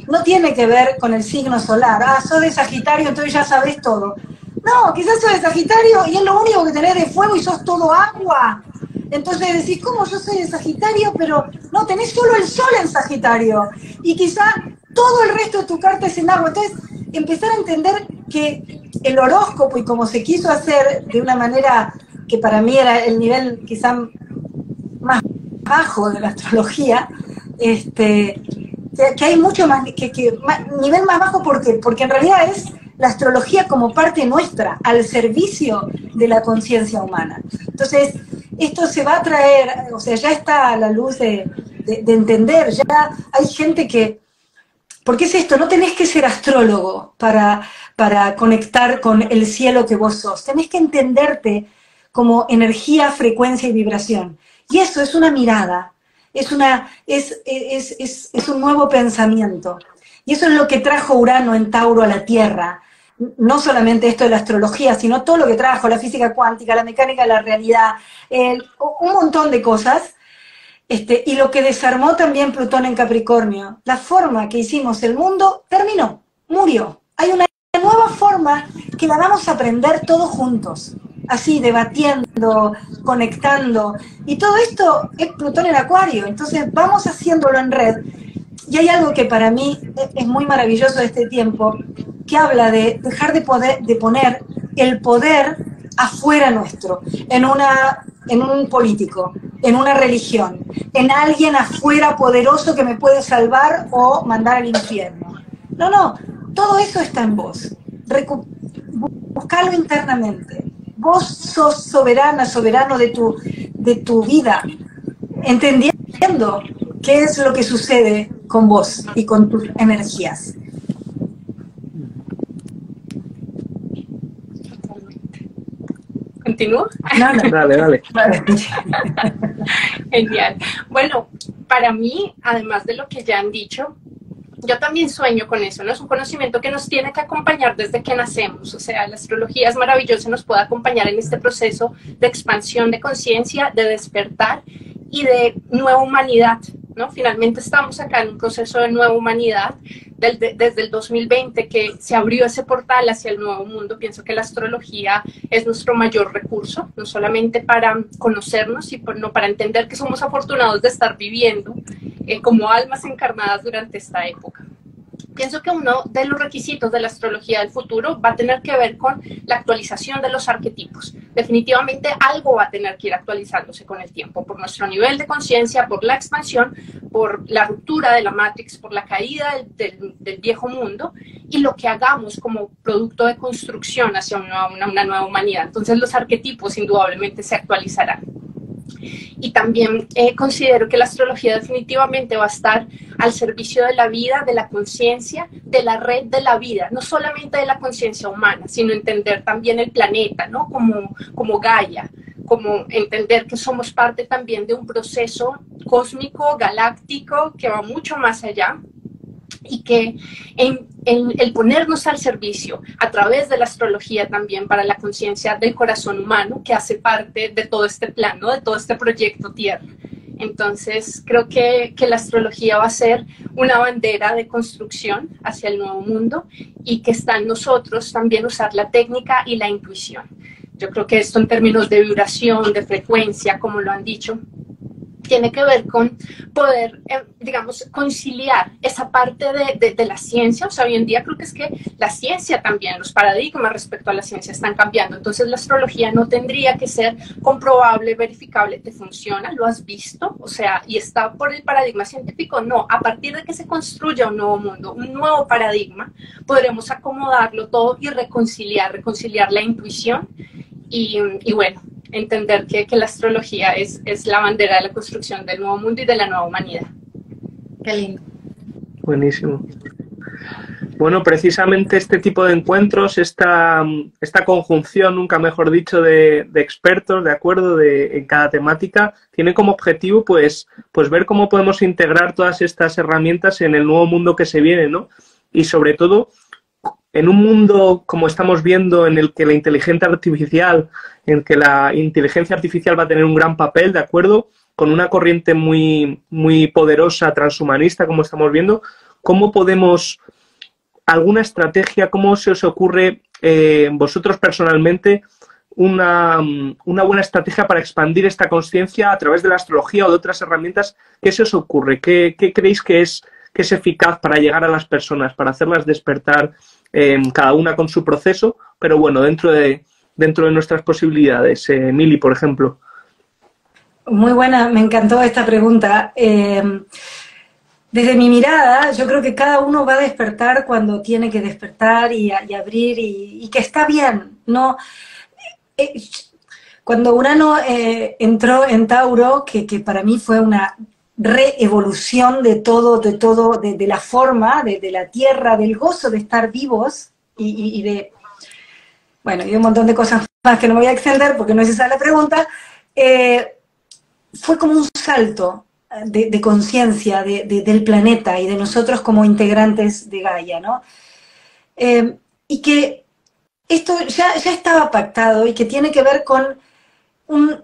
no tiene que ver con el signo solar. Sos de Sagitario, entonces ya sabés todo. No, quizás sos de Sagitario y es lo único que tenés de fuego y sos todo agua. Entonces decís, ¿cómo yo soy de Sagitario? Pero no, tenés solo el sol en Sagitario. Y quizá todo el resto de tu carta es en agua. Entonces, empezar a entender que el horóscopo, y como se quiso hacer de una manera que para mí era el nivel quizá más bajo de la astrología, que hay mucho más, nivel más bajo, porque en realidad es la astrología como parte nuestra, al servicio de la conciencia humana. Entonces, esto se va a traer, o sea, ya está a la luz de entender, ya hay gente que, porque es esto, no tenés que ser astrólogo para conectar con el cielo que vos sos, tenés que entenderte como energía, frecuencia y vibración. Y eso es una mirada, es un nuevo pensamiento. Y eso es lo que trajo Urano en Tauro a la Tierra. No solamente esto de la astrología, sino todo lo que trajo, la física cuántica, la mecánica de la realidad, un montón de cosas. Y lo que desarmó también Plutón en Capricornio. La forma que hicimos el mundo terminó, murió. Hay una nueva forma que la vamos a aprender todos juntos. Así, debatiendo, conectando, y todo esto es Plutón en Acuario, entonces vamos haciéndolo en red. Y hay algo que para mí es muy maravilloso de este tiempo, que habla de dejar de poner el poder afuera nuestro, en un político, en una religión, en alguien afuera poderoso que me puede salvar o mandar al infierno. No, todo eso está en vos. Buscalo internamente. Vos sos soberana, soberano de tu vida, entendiendo qué es lo que sucede con vos y con tus energías. ¿Continúo? No. Dale. Genial. Bueno, para mí, además de lo que ya han dicho, yo también sueño con eso, ¿no? Es un conocimiento que nos tiene que acompañar desde que nacemos. O sea, la astrología es maravillosa, nos puede acompañar en este proceso de expansión de conciencia, de despertar y de nueva humanidad, ¿no? Finalmente estamos acá en un proceso de nueva humanidad desde el 2020, que se abrió ese portal hacia el nuevo mundo. Pienso que la astrología es nuestro mayor recurso, no solamente para conocernos, sino para entender que somos afortunados de estar viviendo como almas encarnadas durante esta época. Pienso que uno de los requisitos de la astrología del futuro va a tener que ver con la actualización de los arquetipos. Definitivamente algo va a tener que ir actualizándose con el tiempo, por nuestro nivel de conciencia, por la expansión, por la ruptura de la Matrix, por la caída del viejo mundo y lo que hagamos como producto de construcción hacia una nueva humanidad. Entonces los arquetipos indudablemente se actualizarán. Y también considero que la astrología definitivamente va a estar al servicio de la vida, de la conciencia, de la red de la vida, no solamente de la conciencia humana, sino entender también el planeta, ¿no? Como Gaia, como entender que somos parte también de un proceso cósmico, galáctico, que va mucho más allá, y que en el ponernos al servicio a través de la astrología también para la conciencia del corazón humano, que hace parte de todo este plan, ¿no? De todo este proyecto Tierra. Entonces, creo que la astrología va a ser una bandera de construcción hacia el nuevo mundo y que está en nosotros también usar la técnica y la intuición. Yo creo que esto en términos de vibración, de frecuencia, como lo han dicho, tiene que ver con poder, digamos, conciliar esa parte de la ciencia. O sea, hoy en día creo que es que la ciencia también, los paradigmas respecto a la ciencia están cambiando. Entonces la astrología no tendría que ser comprobable, verificable, te funciona, lo has visto, o sea, y está por el paradigma científico. No, a partir de que se construya un nuevo mundo, un nuevo paradigma, podremos acomodarlo todo y reconciliar la intuición y bueno, entender que la astrología es la bandera de la construcción del nuevo mundo y de la nueva humanidad. Qué lindo. Buenísimo. Bueno, precisamente este tipo de encuentros, esta conjunción, nunca mejor dicho, de expertos, de acuerdo, en cada temática, tiene como objetivo pues ver cómo podemos integrar todas estas herramientas en el nuevo mundo que se viene, ¿no? Y sobre todo, en un mundo, como estamos viendo, en el que la inteligencia artificial va a tener un gran papel, ¿de acuerdo? Con una corriente muy, muy poderosa, transhumanista, como estamos viendo, ¿cómo podemos, alguna estrategia, cómo se os ocurre vosotros personalmente una buena estrategia para expandir esta conciencia a través de la astrología o de otras herramientas? ¿Qué se os ocurre? ¿Qué creéis que es eficaz para llegar a las personas, para hacerlas despertar, cada una con su proceso, pero bueno, dentro de nuestras posibilidades? Mili, por ejemplo. Muy buena, me encantó esta pregunta. Desde mi mirada, yo creo que cada uno va a despertar cuando tiene que despertar y abrir, y que está bien, ¿no? Cuando Urano entró en Tauro, que para mí fue una reevolución de todo, de la forma, de la tierra, del gozo de estar vivos y de, bueno, y un montón de cosas más que no me voy a extender porque no es esa la pregunta. Fue como un salto de conciencia del planeta y de nosotros como integrantes de Gaia, ¿no? Y que esto ya estaba pactado y que tiene que ver con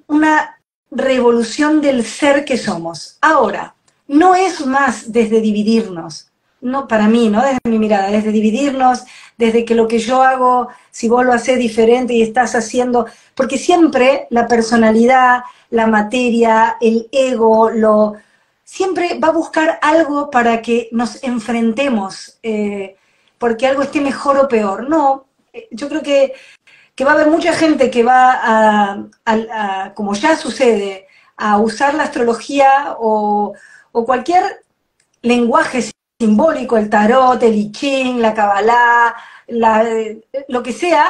una revolución del ser que somos. Ahora, no es más desde dividirnos, no, para mí, ¿no? Desde mi mirada, desde dividirnos, desde que lo que yo hago, si vos lo haces diferente y estás haciendo, porque siempre la personalidad, la materia, el ego, siempre va a buscar algo para que nos enfrentemos, porque algo esté mejor o peor. No, yo creo que va a haber mucha gente que va como ya sucede, a usar la astrología o cualquier lenguaje simbólico, el tarot, el I Ching, la Kabbalah, lo que sea,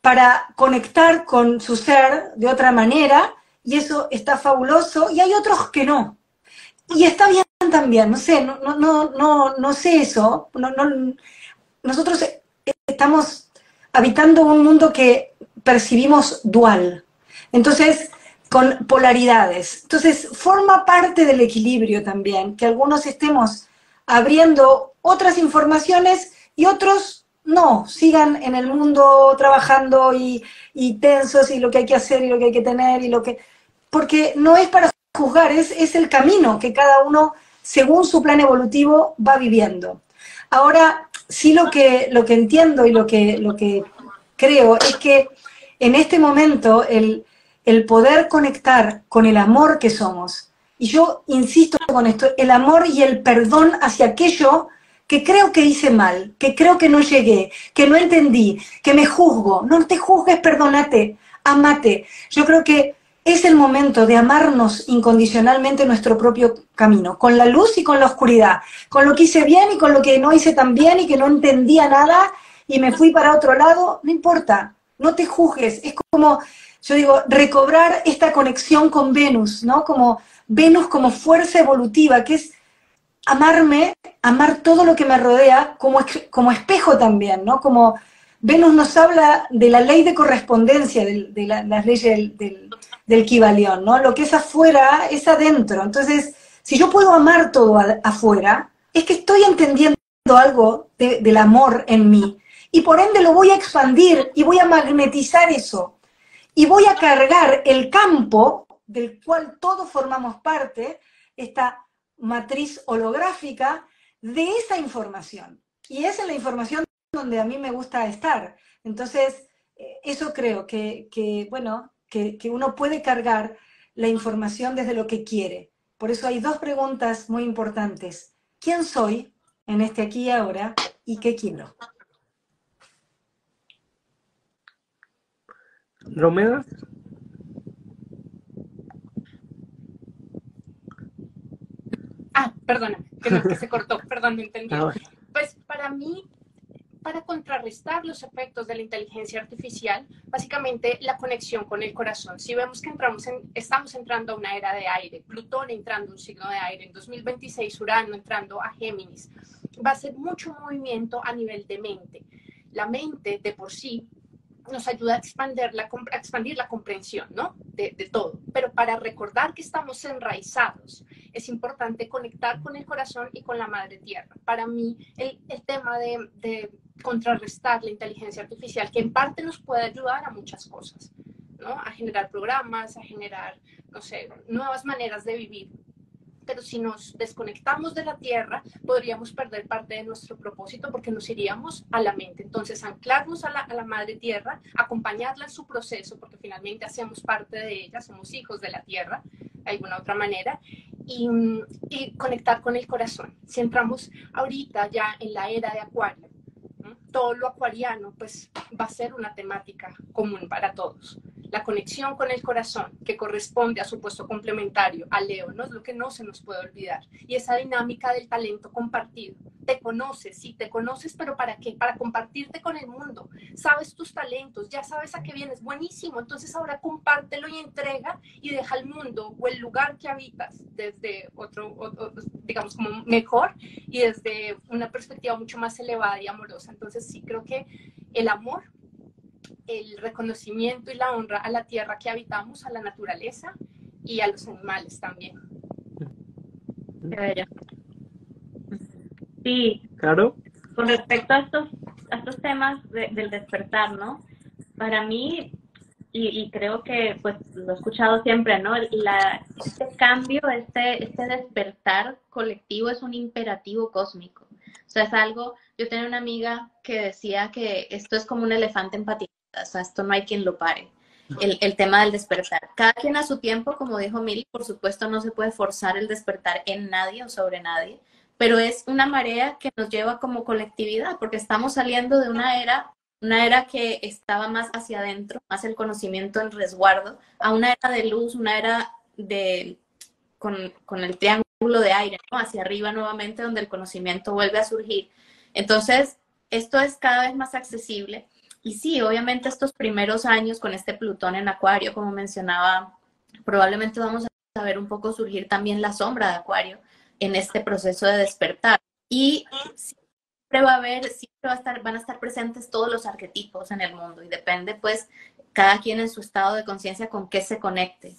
para conectar con su ser de otra manera, y eso está fabuloso, y hay otros que no. Y está bien también, no sé, no sé eso. Nosotros estamos habitando un mundo que percibimos dual, entonces con polaridades. Entonces forma parte del equilibrio también, que algunos estemos abriendo otras informaciones y otros no, sigan en el mundo trabajando y tensos y lo que hay que hacer y lo que hay que tener porque no es para juzgar, es el camino que cada uno, según su plan evolutivo, va viviendo. Ahora, sí lo que entiendo y lo que creo es que en este momento el poder conectar con el amor que somos, y yo insisto con esto, el amor y el perdón hacia aquello que creo que hice mal, que creo que no llegué, que no entendí, que me juzgo. No te juzgues, perdónate, amate. Yo creo que es el momento de amarnos incondicionalmente nuestro propio camino, con la luz y con la oscuridad, con lo que hice bien y con lo que no hice tan bien y que no entendía nada y me fui para otro lado. No importa, no te juzgues. Es como, yo digo, recobrar esta conexión con Venus, ¿no? Como Venus como fuerza evolutiva, que es amarme, amar todo lo que me rodea como espejo también, ¿no? Como Venus nos habla de la ley de correspondencia, de las leyes del Kybalión, ¿no? Lo que es afuera es adentro. Entonces, si yo puedo amar todo afuera, es que estoy entendiendo algo del amor en mí. Y por ende lo voy a expandir y voy a magnetizar eso. Y voy a cargar el campo del cual todos formamos parte, esta matriz holográfica, de esa información. Y esa es la información donde a mí me gusta estar. Entonces, eso creo bueno, que uno puede cargar la información desde lo que quiere. Por eso hay dos preguntas muy importantes. ¿Quién soy en este aquí y ahora? ¿Y qué quiero? Romeda. Perdona, que se cortó, perdón, no entendí. Bueno. Pues para mí, para contrarrestar los efectos de la inteligencia artificial, básicamente la conexión con el corazón. Si vemos que estamos entrando a una era de aire, Plutón entrando a un signo de aire, en 2026 Urano entrando a Géminis, va a ser mucho movimiento a nivel de mente. La mente de por sí nos ayuda a expandir la comprensión, ¿no? de todo. Pero para recordar que estamos enraizados, es importante conectar con el corazón y con la madre tierra. Para mí, el tema de contrarrestar la inteligencia artificial, que en parte nos puede ayudar a muchas cosas, ¿no? A generar programas, a generar, no sé, nuevas maneras de vivir. Pero si nos desconectamos de la tierra, podríamos perder parte de nuestro propósito porque nos iríamos a la mente. Entonces, anclarnos a la madre tierra, acompañarla en su proceso, porque finalmente hacemos parte de ella, somos hijos de la tierra, de alguna otra manera, y conectar con el corazón. Si entramos ahorita ya en la era de Acuario, ¿no? Todo lo acuariano pues va a ser una temática común para todos. La conexión con el corazón, que corresponde a su puesto complementario, a Leo, no es lo que no se nos puede olvidar. Y esa dinámica del talento compartido. Te conoces, sí, te conoces, pero ¿para qué? Para compartirte con el mundo. Sabes tus talentos, ya sabes a qué vienes, buenísimo. Entonces ahora compártelo y entrega y deja el mundo o el lugar que habitas desde otro, digamos, como mejor y desde una perspectiva mucho más elevada y amorosa. Entonces sí creo que el amor, el reconocimiento y la honra a la tierra que habitamos, a la naturaleza y a los animales también. Qué bello. Sí, Claro. con respecto a estos temas del despertar, ¿no? Para mí, y creo que pues lo he escuchado siempre, ¿no? Este cambio, este despertar colectivo es un imperativo cósmico. O sea, es algo, yo tenía una amiga que decía que esto es como un elefante en patitas, o sea, esto no hay quien lo pare. El tema del despertar. Cada quien a su tiempo, como dijo Mili, por supuesto no se puede forzar el despertar en nadie o sobre nadie, pero es una marea que nos lleva como colectividad, porque estamos saliendo de una era que estaba más hacia adentro, más el conocimiento en resguardo, a una era de luz, una era con el triángulo de aire, ¿no? Hacia arriba nuevamente, donde el conocimiento vuelve a surgir. Entonces, esto es cada vez más accesible. Y sí, obviamente estos primeros años con este Plutón en Acuario, como mencionaba, probablemente vamos a ver un poco surgir también la sombra de Acuario en este proceso de despertar. Y siempre van a estar presentes todos los arquetipos en el mundo y depende pues cada quien en su estado de conciencia con qué se conecte.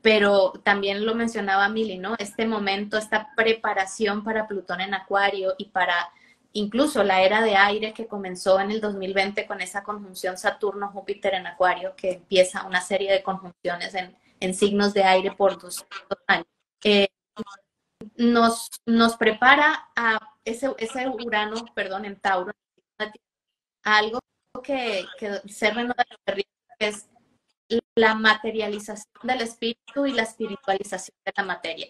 Pero también lo mencionaba Mili, ¿no? Este momento, esta preparación para Plutón en Acuario y para incluso la era de aire que comenzó en el 2020 con esa conjunción Saturno-Júpiter en Acuario, que empieza una serie de conjunciones en signos de aire por 200 años. Nos prepara a ese Urano, perdón, en Tauro, a algo que se renueva, que es la materialización del espíritu y la espiritualización de la materia.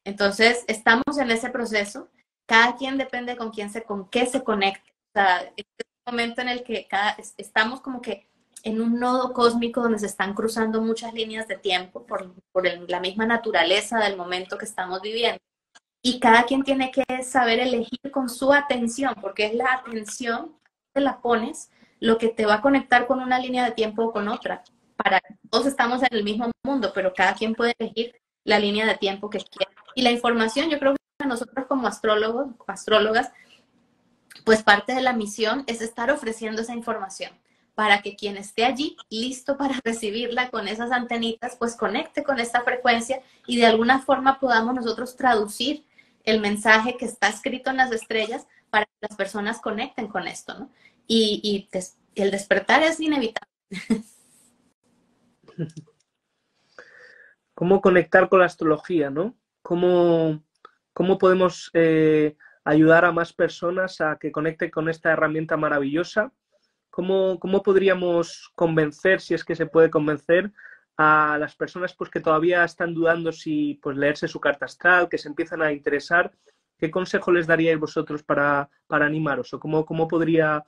Entonces, estamos en ese proceso. Cada quien depende con qué se conecte. O sea, es un momento en el que estamos como que en un nodo cósmico donde se están cruzando muchas líneas de tiempo por la misma naturaleza del momento que estamos viviendo. Y cada quien tiene que saber elegir con su atención, porque es la atención que la pones lo que te va a conectar con una línea de tiempo o con otra. Todos estamos en el mismo mundo, pero cada quien puede elegir la línea de tiempo que quiera. Y la información yo creo que nosotros como astrólogos, astrólogas, pues parte de la misión es estar ofreciendo esa información para que quien esté allí listo para recibirla con esas antenitas, pues conecte con esta frecuencia y de alguna forma podamos nosotros traducir el mensaje que está escrito en las estrellas para que las personas conecten con esto, ¿no? Y el despertar es inevitable. ¿Cómo conectar con la astrología, no? ¿Cómo podemos ayudar a más personas a que conecten con esta herramienta maravillosa? ¿Cómo podríamos convencer, si es que se puede convencer, a las personas pues, que todavía están dudando si pues, leerse su carta astral, que se empiezan a interesar? ¿Qué consejo les daríais vosotros para animaros? ¿O cómo podría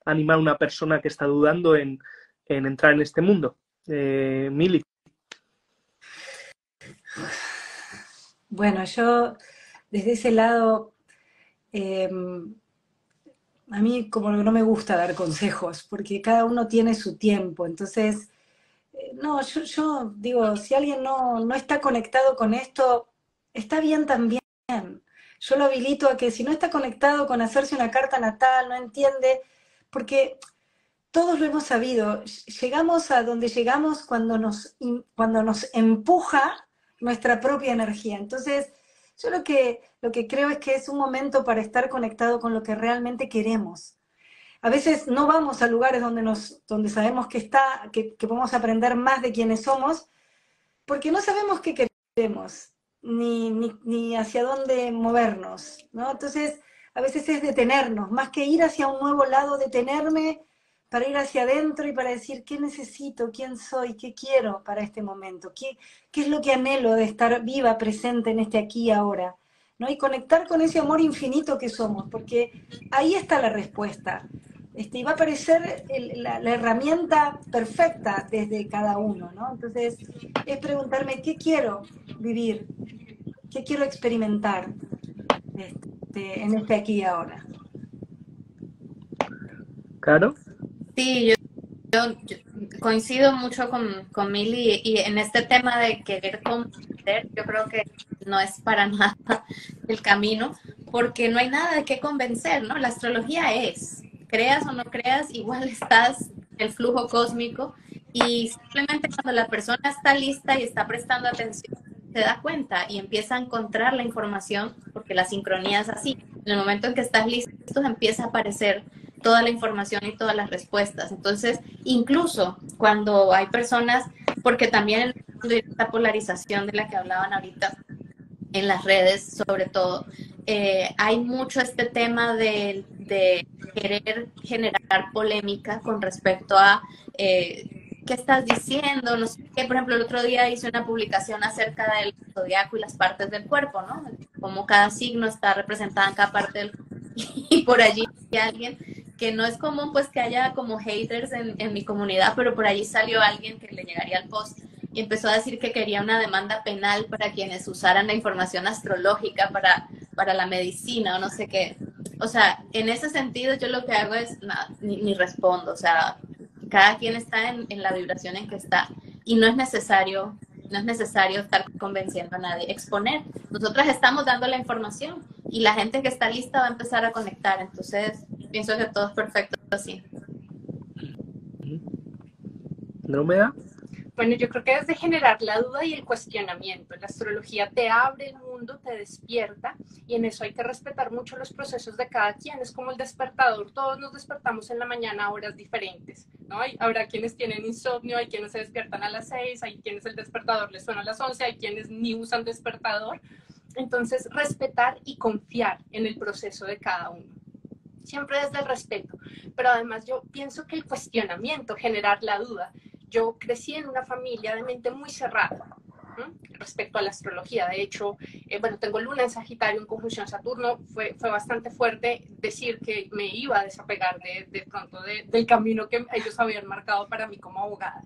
animar una persona que está dudando en entrar en este mundo? Mili. Bueno, yo desde ese lado, a mí como que no me gusta dar consejos, porque cada uno tiene su tiempo. Entonces, no, yo digo, si alguien no está conectado con esto, está bien también. Yo lo habilito a que si no está conectado con hacerse una carta natal, no entiende, porque todos lo hemos sabido, llegamos a donde llegamos cuando nos empuja nuestra propia energía. Entonces, yo lo que creo es que es un momento para estar conectado con lo que realmente queremos. A veces no vamos a lugares donde sabemos que podemos aprender más de quienes somos, porque no sabemos qué queremos, ni hacia dónde movernos, ¿no? Entonces, a veces es detenernos, más que ir hacia un nuevo lado, detenerme para ir hacia adentro y para decir qué necesito, quién soy, qué quiero para este momento, qué es lo que anhelo de estar viva, presente en este aquí y ahora, ¿no? Y conectar con ese amor infinito que somos, porque ahí está la respuesta. Y va a aparecer la herramienta perfecta desde cada uno, ¿no? Entonces, es preguntarme qué quiero vivir, qué quiero experimentar en este aquí y ahora. Claro. Sí, yo coincido mucho con Mili y en este tema de querer convencer, yo creo que no es para nada el camino, porque no hay nada de qué convencer, ¿no? La astrología es, creas o no creas, igual estás en el flujo cósmico y simplemente cuando la persona está lista y está prestando atención, se da cuenta y empieza a encontrar la información, porque la sincronía es así. En el momento en que estás listo, empieza a aparecer toda la información y todas las respuestas. Entonces, incluso cuando hay personas, porque también en esta polarización de la que hablaban ahorita en las redes, sobre todo, hay mucho este tema de querer generar polémica con respecto a qué estás diciendo, no sé qué. Por ejemplo, el otro día hice una publicación acerca del zodiaco y las partes del cuerpo, ¿no? Cómo cada signo está representada en cada parte del cuerpo. Y por allí hay alguien que no es común pues que haya como haters en mi comunidad, pero por allí salió alguien que le llegaría al post y empezó a decir que quería una demanda penal para quienes usaran la información astrológica para la medicina o no sé qué. O sea, en ese sentido yo lo que hago es, nada, ni respondo, o sea, cada quien está en la vibración en que está y no es necesario estar convenciendo a nadie, exponer. Nosotras estamos dando la información y la gente que está lista va a empezar a conectar. Entonces, pienso que todo es perfecto así. ¿Andrómeda? Bueno, yo creo que es de generar la duda y el cuestionamiento. La astrología te abre el mundo, te despierta y en eso hay que respetar mucho los procesos de cada quien. Es como el despertador. Todos nos despertamos en la mañana a horas diferentes, ¿no? Habrá quienes tienen insomnio, hay quienes se despiertan a las 6, hay quienes el despertador les suena a las 11, hay quienes ni usan despertador. Entonces, respetar y confiar en el proceso de cada uno. Siempre desde el respeto. Pero además yo pienso que el cuestionamiento, generar la duda. Yo crecí en una familia de mente muy cerrada respecto a la astrología. De hecho, bueno, tengo Luna en Sagitario en conjunción Saturno. Fue bastante fuerte decir que me iba a desapegar de pronto del camino que ellos habían marcado para mí como abogada.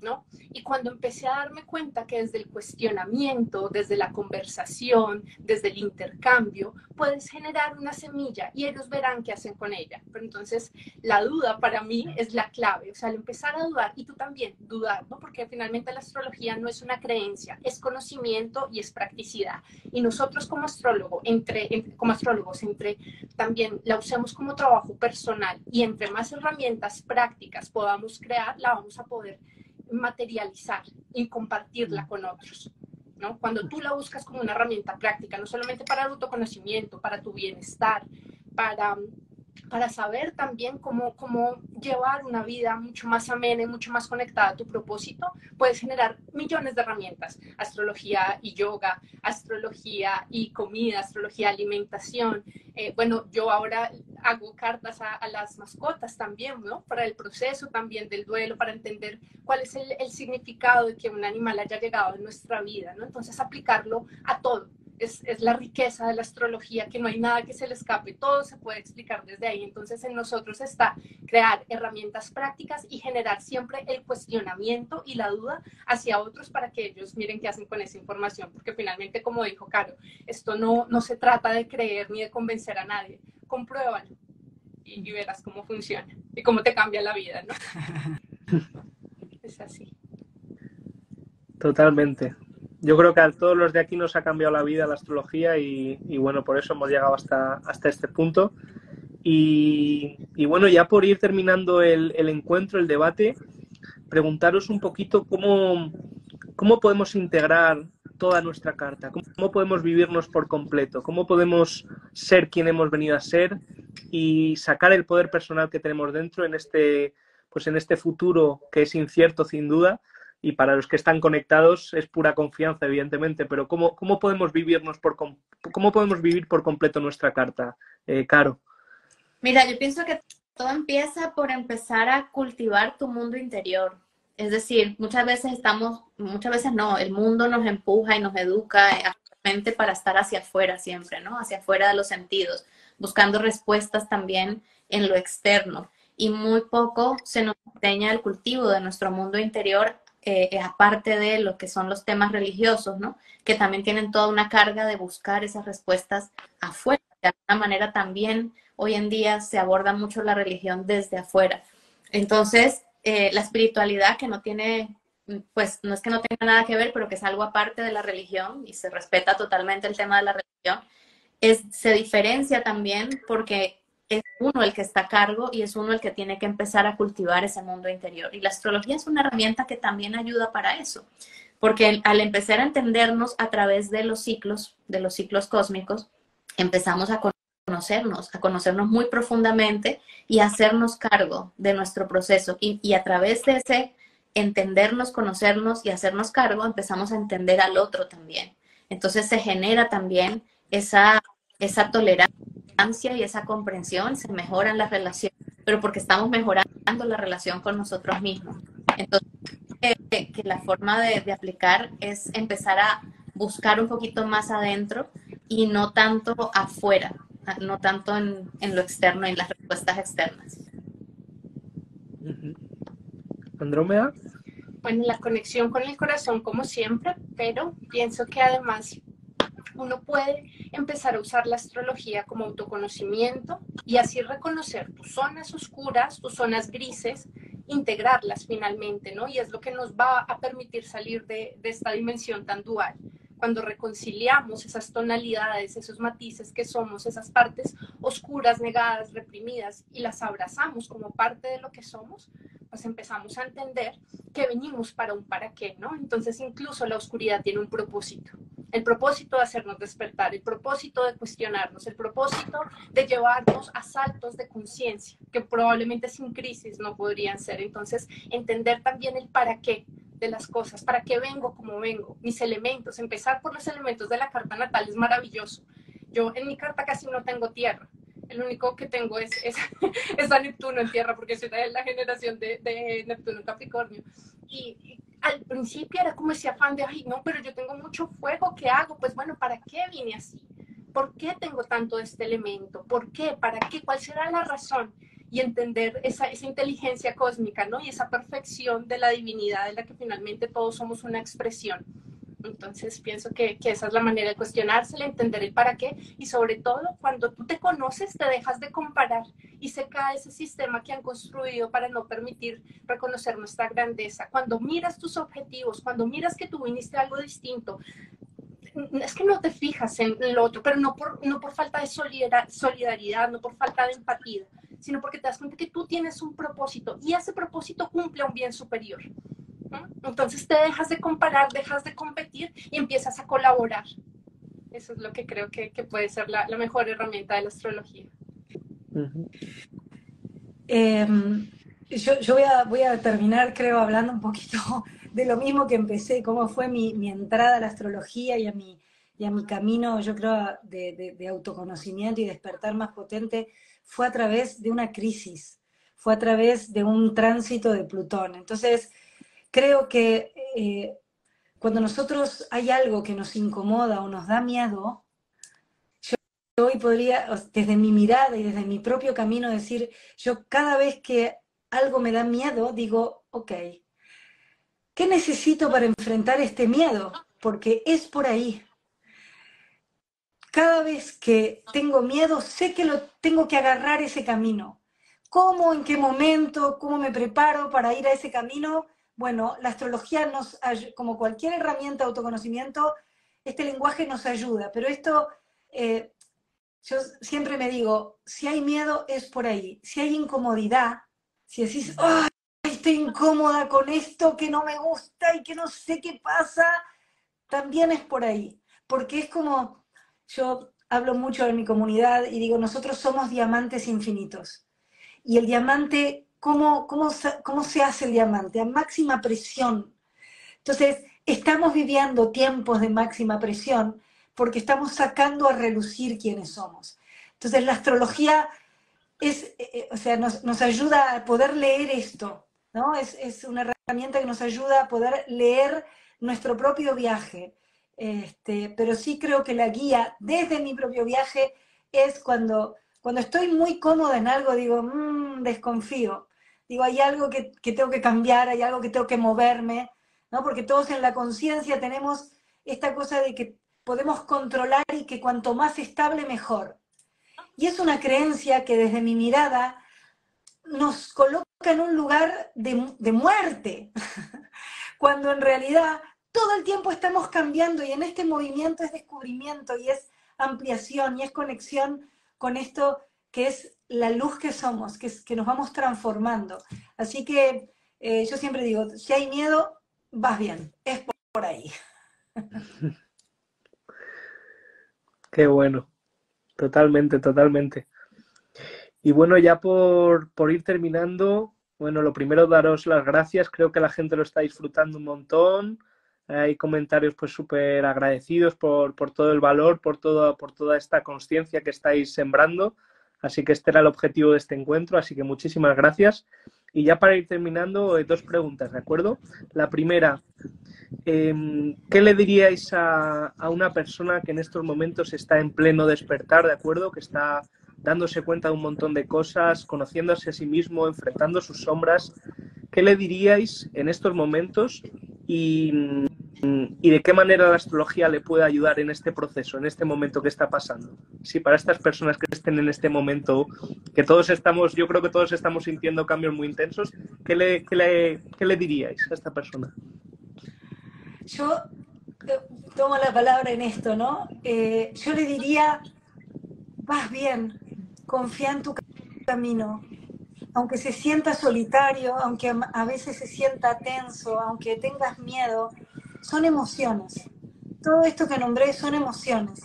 ¿no? Y cuando empecé a darme cuenta que desde el cuestionamiento, desde la conversación, desde el intercambio, puedes generar una semilla y ellos verán qué hacen con ella. Pero entonces la duda para mí es la clave, o sea, al empezar a dudar, y tú también dudar, ¿no? Porque finalmente la astrología no es una creencia, es conocimiento y es practicidad. Y nosotros como astrólogos, también la usemos como trabajo personal y entre más herramientas prácticas podamos crear, la vamos a poder materializar y compartirla con otros, ¿no? Cuando tú la buscas como una herramienta práctica, no solamente para el autoconocimiento, para tu bienestar, para saber también cómo llevar una vida mucho más amena y mucho más conectada a tu propósito, puedes generar millones de herramientas. Astrología y yoga, astrología y comida, astrología, alimentación. Bueno, yo ahora hago cartas a las mascotas también, ¿no? Para el proceso también del duelo, para entender cuál es el significado de que un animal haya llegado en nuestra vida, ¿no? Entonces, aplicarlo a todo. Es la riqueza de la astrología, que no hay nada que se le escape, todo se puede explicar desde ahí. Entonces en nosotros está crear herramientas prácticas y generar siempre el cuestionamiento y la duda hacia otros para que ellos miren qué hacen con esa información, porque finalmente, como dijo Caro, esto no se trata de creer ni de convencer a nadie, compruébalo y verás cómo funciona y cómo te cambia la vida, ¿no? Es así. Totalmente. Yo creo que a todos los de aquí nos ha cambiado la vida la astrología y bueno, por eso hemos llegado hasta este punto. Y bueno, ya por ir terminando el encuentro, el debate, preguntaros un poquito cómo podemos integrar toda nuestra carta, cómo podemos vivirnos por completo, cómo podemos ser quien hemos venido a ser y sacar el poder personal que tenemos dentro en este futuro que es incierto sin duda. Y para los que están conectados es pura confianza, evidentemente, pero ¿cómo podemos cómo podemos vivir por completo nuestra carta, Caro? Mira, yo pienso que todo empieza por empezar a cultivar tu mundo interior. Es decir, muchas veces no, el mundo nos empuja y nos educa actualmente para estar hacia afuera siempre, ¿no? Hacia afuera de los sentidos, buscando respuestas también en lo externo. Y muy poco se nos enseña el cultivo de nuestro mundo interior, aparte de lo que son los temas religiosos, ¿no? Que también tienen toda una carga de buscar esas respuestas afuera. De alguna manera también hoy en día se aborda mucho la religión desde afuera. Entonces, la espiritualidad que no tiene, pues no es que no tenga nada que ver, pero que es algo aparte de la religión y se respeta totalmente el tema de la religión, se diferencia también porque es uno el que está a cargo y es uno el que tiene que empezar a cultivar ese mundo interior. Y la astrología es una herramienta que también ayuda para eso, porque al empezar a entendernos a través de los ciclos cósmicos, empezamos a conocernos muy profundamente y a hacernos cargo de nuestro proceso. Y a través de ese entendernos, conocernos y hacernos cargo, empezamos a entender al otro también. Entonces se genera también esa tolerancia y esa comprensión, se mejoran las relaciones, pero porque estamos mejorando la relación con nosotros mismos. Entonces, que la forma de aplicar es empezar a buscar un poquito más adentro y no tanto afuera, no tanto en lo externo, en las respuestas externas. Andrómeda. Bueno, la conexión con el corazón como siempre, pero pienso que además uno puede empezar a usar la astrología como autoconocimiento y así reconocer tus zonas oscuras, tus zonas grises, integrarlas finalmente, ¿no? Y es lo que nos va a permitir salir de esta dimensión tan dual. Cuando reconciliamos esas tonalidades, esos matices que somos, esas partes oscuras, negadas, reprimidas, y las abrazamos como parte de lo que somos, pues empezamos a entender que venimos para un para qué, ¿no? Entonces incluso la oscuridad tiene un propósito. El propósito de hacernos despertar, el propósito de cuestionarnos, el propósito de llevarnos a saltos de conciencia, que probablemente sin crisis no podrían ser. Entonces, entender también el para qué de las cosas, para qué vengo como vengo, mis elementos, empezar por los elementos de la carta natal es maravilloso. Yo en mi carta casi no tengo tierra, el único que tengo es a Neptuno en tierra, porque soy de la generación de Neptuno en Capricornio. Y al principio era como ese afán de, ay, no, pero yo tengo mucho fuego, ¿qué hago? Pues bueno, ¿para qué vine así? ¿Por qué tengo tanto de este elemento? ¿Por qué? ¿Para qué? ¿Cuál será la razón? y entender esa inteligencia cósmica, ¿no? Y esa perfección de la divinidad de la que finalmente todos somos una expresión. Entonces pienso que esa es la manera de cuestionársela, entender el para qué, y sobre todo cuando tú te conoces te dejas de comparar y se cae ese sistema que han construido para no permitir reconocer nuestra grandeza. Cuando miras tus objetivos, cuando miras que tú viniste a algo distinto, es que no te fijas en lo otro, pero no por falta de solidaridad, no por falta de empatía, sino porque te das cuenta que tú tienes un propósito y ese propósito cumple un bien superior. Entonces te dejas de comparar, dejas de competir y empiezas a colaborar. Eso es lo que creo que puede ser la mejor herramienta de la astrología. Yo voy a terminar, creo, hablando un poquito de lo mismo que empecé, cómo fue mi entrada a la astrología y a mi camino, yo creo, de autoconocimiento y despertar más potente, fue a través de una crisis, fue a través de un tránsito de Plutón. Entonces, creo que cuando nosotros hay algo que nos incomoda o nos da miedo, yo hoy podría, desde mi mirada y desde mi propio camino, decir, yo cada vez que algo me da miedo, digo, ok, ¿qué necesito para enfrentar este miedo? Porque es por ahí. Cada vez que tengo miedo, sé que tengo que agarrar ese camino. ¿Cómo, en qué momento, cómo me preparo para ir a ese camino? Bueno, la astrología como cualquier herramienta de autoconocimiento, este lenguaje nos ayuda, pero esto, yo siempre me digo, si hay miedo es por ahí, si hay incomodidad, si decís, ¡ay, estoy incómoda con esto que no me gusta y que no sé qué pasa! También es por ahí, porque es como, yo hablo mucho en mi comunidad y digo, nosotros somos diamantes infinitos, y el diamante, ¿cómo se hace el diamante? A máxima presión. Entonces, estamos viviendo tiempos de máxima presión porque estamos sacando a relucir quiénes somos. Entonces, la astrología nos ayuda a poder leer esto, ¿no? Es una herramienta que nos ayuda a poder leer nuestro propio viaje. Pero sí creo que la guía desde mi propio viaje es cuando estoy muy cómoda en algo, digo, desconfío. Digo, hay algo que tengo que cambiar, hay algo que tengo que moverme, ¿no? Porque todos en la conciencia tenemos esta cosa de que podemos controlar y que cuanto más estable, mejor. Y es una creencia que desde mi mirada nos coloca en un lugar de muerte, cuando en realidad todo el tiempo estamos cambiando y en este movimiento es descubrimiento y es ampliación y es conexión con esto que es la luz que somos, que nos vamos transformando. Así que yo siempre digo, si hay miedo, vas bien, es por ahí. Qué bueno, totalmente, totalmente. Y bueno, ya por ir terminando, bueno, lo primero daros las gracias, creo que la gente lo está disfrutando un montón, hay comentarios pues súper agradecidos por todo el valor, por toda esta consciencia que estáis sembrando, así que este era el objetivo de este encuentro, así que muchísimas gracias. Y ya para ir terminando, dos preguntas, ¿de acuerdo? La primera, ¿qué le diríais a una persona que en estos momentos está en pleno despertar, ¿de acuerdo? Que está dándose cuenta de un montón de cosas, conociéndose a sí mismo, enfrentando sus sombras. ¿Qué le diríais en estos momentos y de qué manera la astrología le puede ayudar en este proceso, en este momento que está pasando? Sí, para estas personas que estén en este momento, que todos estamos, yo creo que todos estamos sintiendo cambios muy intensos, ¿qué le diríais a esta persona? Yo tomo la palabra en esto, ¿no? Yo le diría, vas bien, confía en tu camino, aunque se sienta solitario, aunque a veces se sienta tenso, aunque tengas miedo, son emociones. Todo esto que nombré son emociones,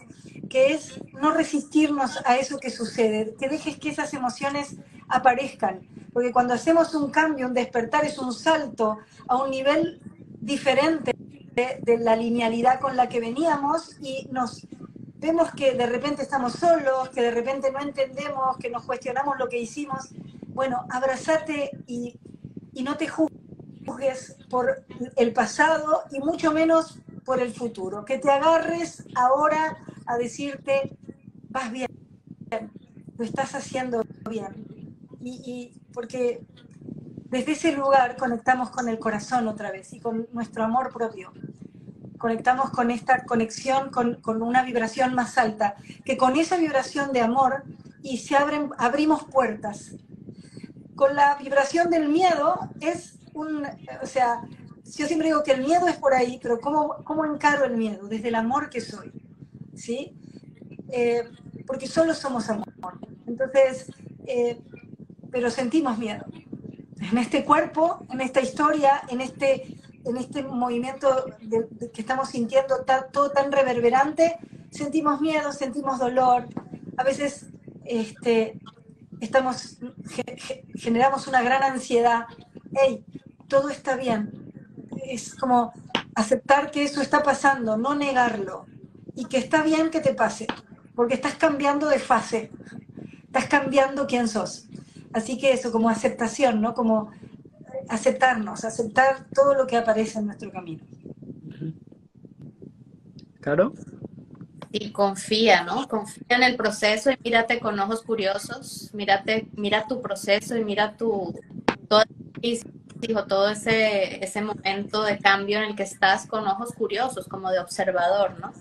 que es no resistirnos a eso que sucede, que dejes que esas emociones aparezcan, porque cuando hacemos un cambio, un despertar es un salto a un nivel diferente de la linealidad con la que veníamos y nos vemos que de repente estamos solos, que de repente no entendemos, que nos cuestionamos lo que hicimos. Bueno, abrázate y no te juzgues por el pasado y mucho menos por el futuro. Que te agarres ahora a decirte, vas bien, lo estás haciendo bien. porque desde ese lugar conectamos con el corazón otra vez y con nuestro amor propio. Conectamos con esta conexión, con una vibración más alta, que con esa vibración de amor y abrimos puertas. Con la vibración del miedo o sea, yo siempre digo que el miedo es por ahí, pero ¿cómo encaro el miedo? Desde el amor que soy, ¿sí? Porque solo somos amor. Entonces, pero sentimos miedo. En este cuerpo, en esta historia, en este movimiento que estamos sintiendo todo tan reverberante, sentimos miedo, sentimos dolor, a veces generamos una gran ansiedad. Hey, todo está bien. Es como aceptar que eso está pasando, no negarlo, y que está bien que te pase, porque estás cambiando de fase, estás cambiando quién sos. Así que eso, como aceptación, ¿no? Como aceptarnos, aceptar todo lo que aparece en nuestro camino. ¿Claro? Y confía, ¿no? Confía en el proceso y mírate con ojos curiosos, mira tu proceso y mira todo ese momento de cambio en el que estás con ojos curiosos, como de observador, ¿no?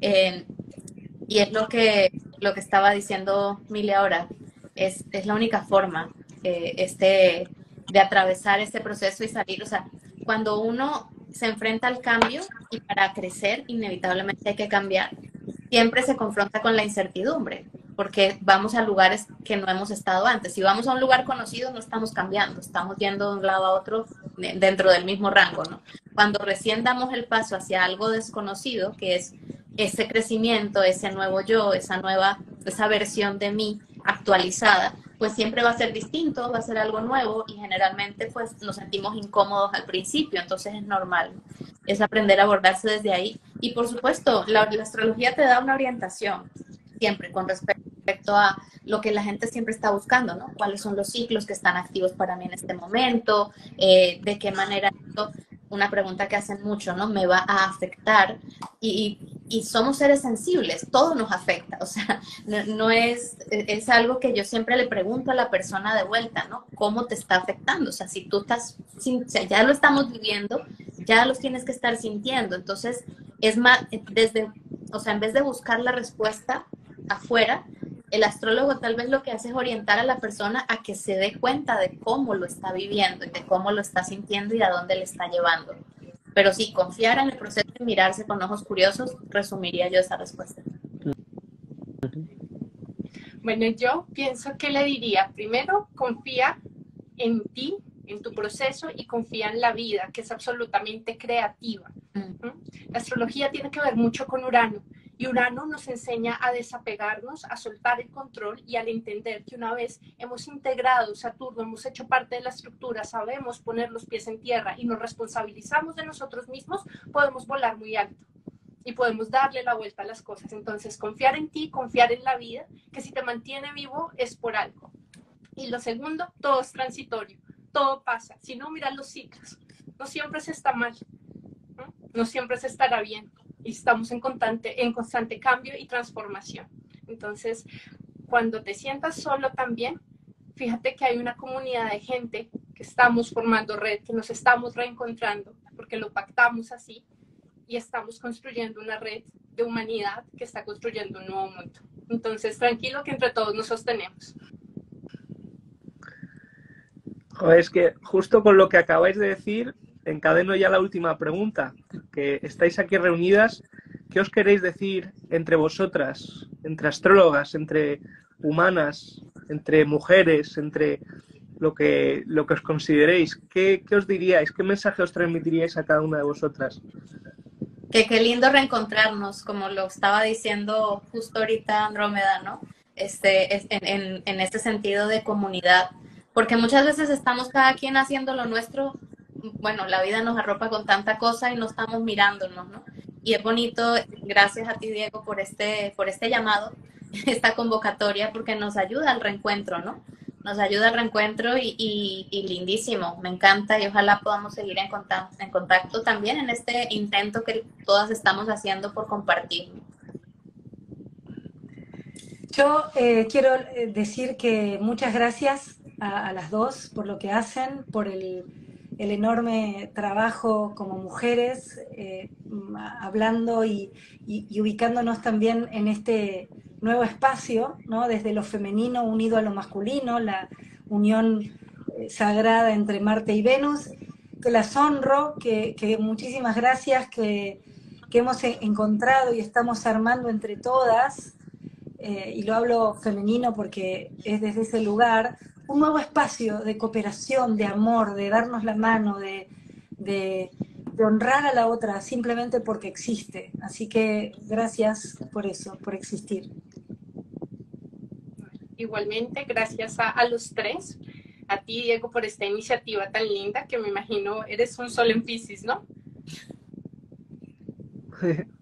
Y es lo que estaba diciendo Mile ahora, es la única forma de atravesar este proceso y salir. O sea, cuando uno se enfrenta al cambio y para crecer inevitablemente hay que cambiar, siempre se confronta con la incertidumbre, porque vamos a lugares que no hemos estado antes. Si vamos a un lugar conocido no estamos cambiando, estamos yendo de un lado a otro dentro del mismo rango, ¿no? Cuando recién damos el paso hacia algo desconocido, que es ese crecimiento, ese nuevo yo, esa versión de mí actualizada, pues siempre va a ser distinto, va a ser algo nuevo y generalmente pues nos sentimos incómodos al principio, entonces es normal, es aprender a abordarse desde ahí. Y por supuesto, la astrología te da una orientación siempre con respecto a lo que la gente siempre está buscando, ¿no? ¿Cuáles son los ciclos que están activos para mí en este momento? ¿De qué manera esto? Una pregunta que hacen mucho, ¿no? Me va a afectar y somos seres sensibles, todo nos afecta, o sea, no es algo que yo siempre le pregunto a la persona de vuelta, ¿no? ¿Cómo te está afectando? O sea, si tú estás, o sea, ya lo estamos viviendo, ya los tienes que estar sintiendo, entonces es más, o sea, en vez de buscar la respuesta afuera, el astrólogo tal vez lo que hace es orientar a la persona a que se dé cuenta de cómo lo está viviendo y de cómo lo está sintiendo y a dónde le está llevando. Pero sí, confiar en el proceso y mirarse con ojos curiosos, resumiría yo esa respuesta. Bueno, yo pienso que le diría, primero, confía en ti, en tu proceso y confía en la vida, que es absolutamente creativa. La astrología tiene que ver mucho con Urano. Y Urano nos enseña a desapegarnos, a soltar el control y al entender que una vez hemos integrado Saturno, hemos hecho parte de la estructura, sabemos poner los pies en tierra y nos responsabilizamos de nosotros mismos, podemos volar muy alto y podemos darle la vuelta a las cosas. Entonces, confiar en ti, confiar en la vida, que si te mantiene vivo es por algo. Y lo segundo, todo es transitorio, todo pasa. Si no, mira los ciclos. No siempre se está mal, no siempre se estará bien. Y estamos en constante cambio y transformación. Entonces, cuando te sientas solo también, fíjate que hay una comunidad de gente que estamos formando red, que nos estamos reencontrando, porque lo pactamos así, y estamos construyendo una red de humanidad que está construyendo un nuevo mundo. Entonces, tranquilo que entre todos nos sostenemos. Joder, es que justo con lo que acabáis de decir, encadeno ya la última pregunta, que estáis aquí reunidas, ¿qué os queréis decir entre vosotras, entre astrólogas, entre humanas, entre mujeres, entre lo que os consideréis? ¿Qué os diríais? ¿Qué mensaje os transmitiríais a cada una de vosotras? Que qué lindo reencontrarnos, como lo estaba diciendo justo ahorita Andrómeda, ¿no? En este sentido de comunidad, porque muchas veces estamos cada quien haciendo lo nuestro. Bueno, la vida nos arropa con tanta cosa y no estamos mirándonos, ¿no? Y es bonito, gracias a ti, Diego, por este llamado, esta convocatoria, porque nos ayuda al reencuentro, ¿no? Nos ayuda al reencuentro y lindísimo, me encanta y ojalá podamos seguir en contacto también en este intento que todas estamos haciendo por compartir. Yo quiero decir que muchas gracias a las dos por lo que hacen, por el enorme trabajo como mujeres, hablando y ubicándonos también en este nuevo espacio, ¿no? Desde lo femenino unido a lo masculino, la unión sagrada entre Marte y Venus, que las honro, que muchísimas gracias, que hemos encontrado y estamos armando entre todas, y lo hablo femenino porque es desde ese lugar, un nuevo espacio de cooperación, de amor, de darnos la mano, de honrar a la otra simplemente porque existe. Así que gracias por eso, por existir. Igualmente, gracias a los tres, a ti, Diego, por esta iniciativa tan linda, que me imagino eres un sol en Piscis, ¿no?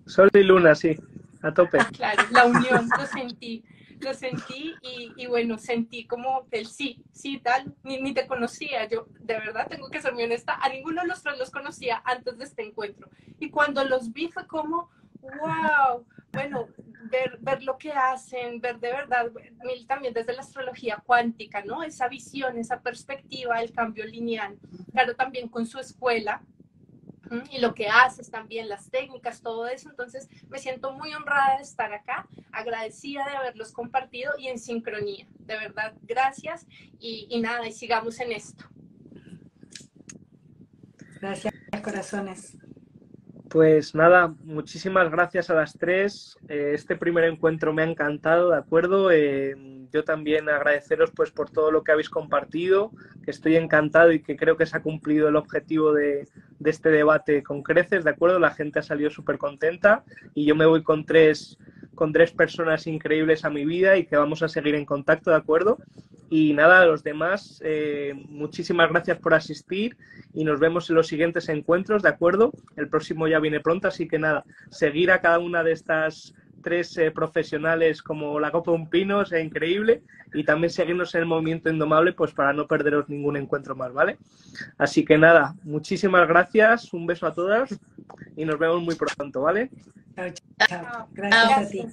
Sol y luna, sí, a tope. Claro, la unión, lo sentí y bueno, sentí como el sí, tal, ni te conocía, yo de verdad tengo que ser muy honesta, a ninguno de los tres los conocía antes de este encuentro, y cuando los vi fue como, wow, bueno, ver lo que hacen, ver de verdad, Mil también desde la astrología cuántica, ¿no? Esa visión, esa perspectiva, el cambio lineal, claro, también con su escuela, y lo que haces también, las técnicas, todo eso. Entonces me siento muy honrada de estar acá, agradecida de haberlos compartido y en sincronía. De verdad, gracias y nada, y sigamos en esto. Gracias, corazones. Pues nada, muchísimas gracias a las tres. Este primer encuentro me ha encantado, ¿de acuerdo? Yo también agradeceros pues por todo lo que habéis compartido, que estoy encantado y que creo que se ha cumplido el objetivo de este debate con creces, ¿de acuerdo? La gente ha salido súper contenta y yo me voy con tres personas increíbles a mi vida y que vamos a seguir en contacto, ¿de acuerdo? Y nada, a los demás, muchísimas gracias por asistir y nos vemos en los siguientes encuentros, ¿de acuerdo? El próximo ya viene pronto, así que nada, seguir a cada una de estas tres profesionales como la copa de un pino, es increíble, y también seguirnos en el Movimiento Indomable pues para no perderos ningún encuentro más, ¿vale? Así que nada, muchísimas gracias, un beso a todas y nos vemos muy pronto, ¿vale? Chao, chao. Gracias a ti.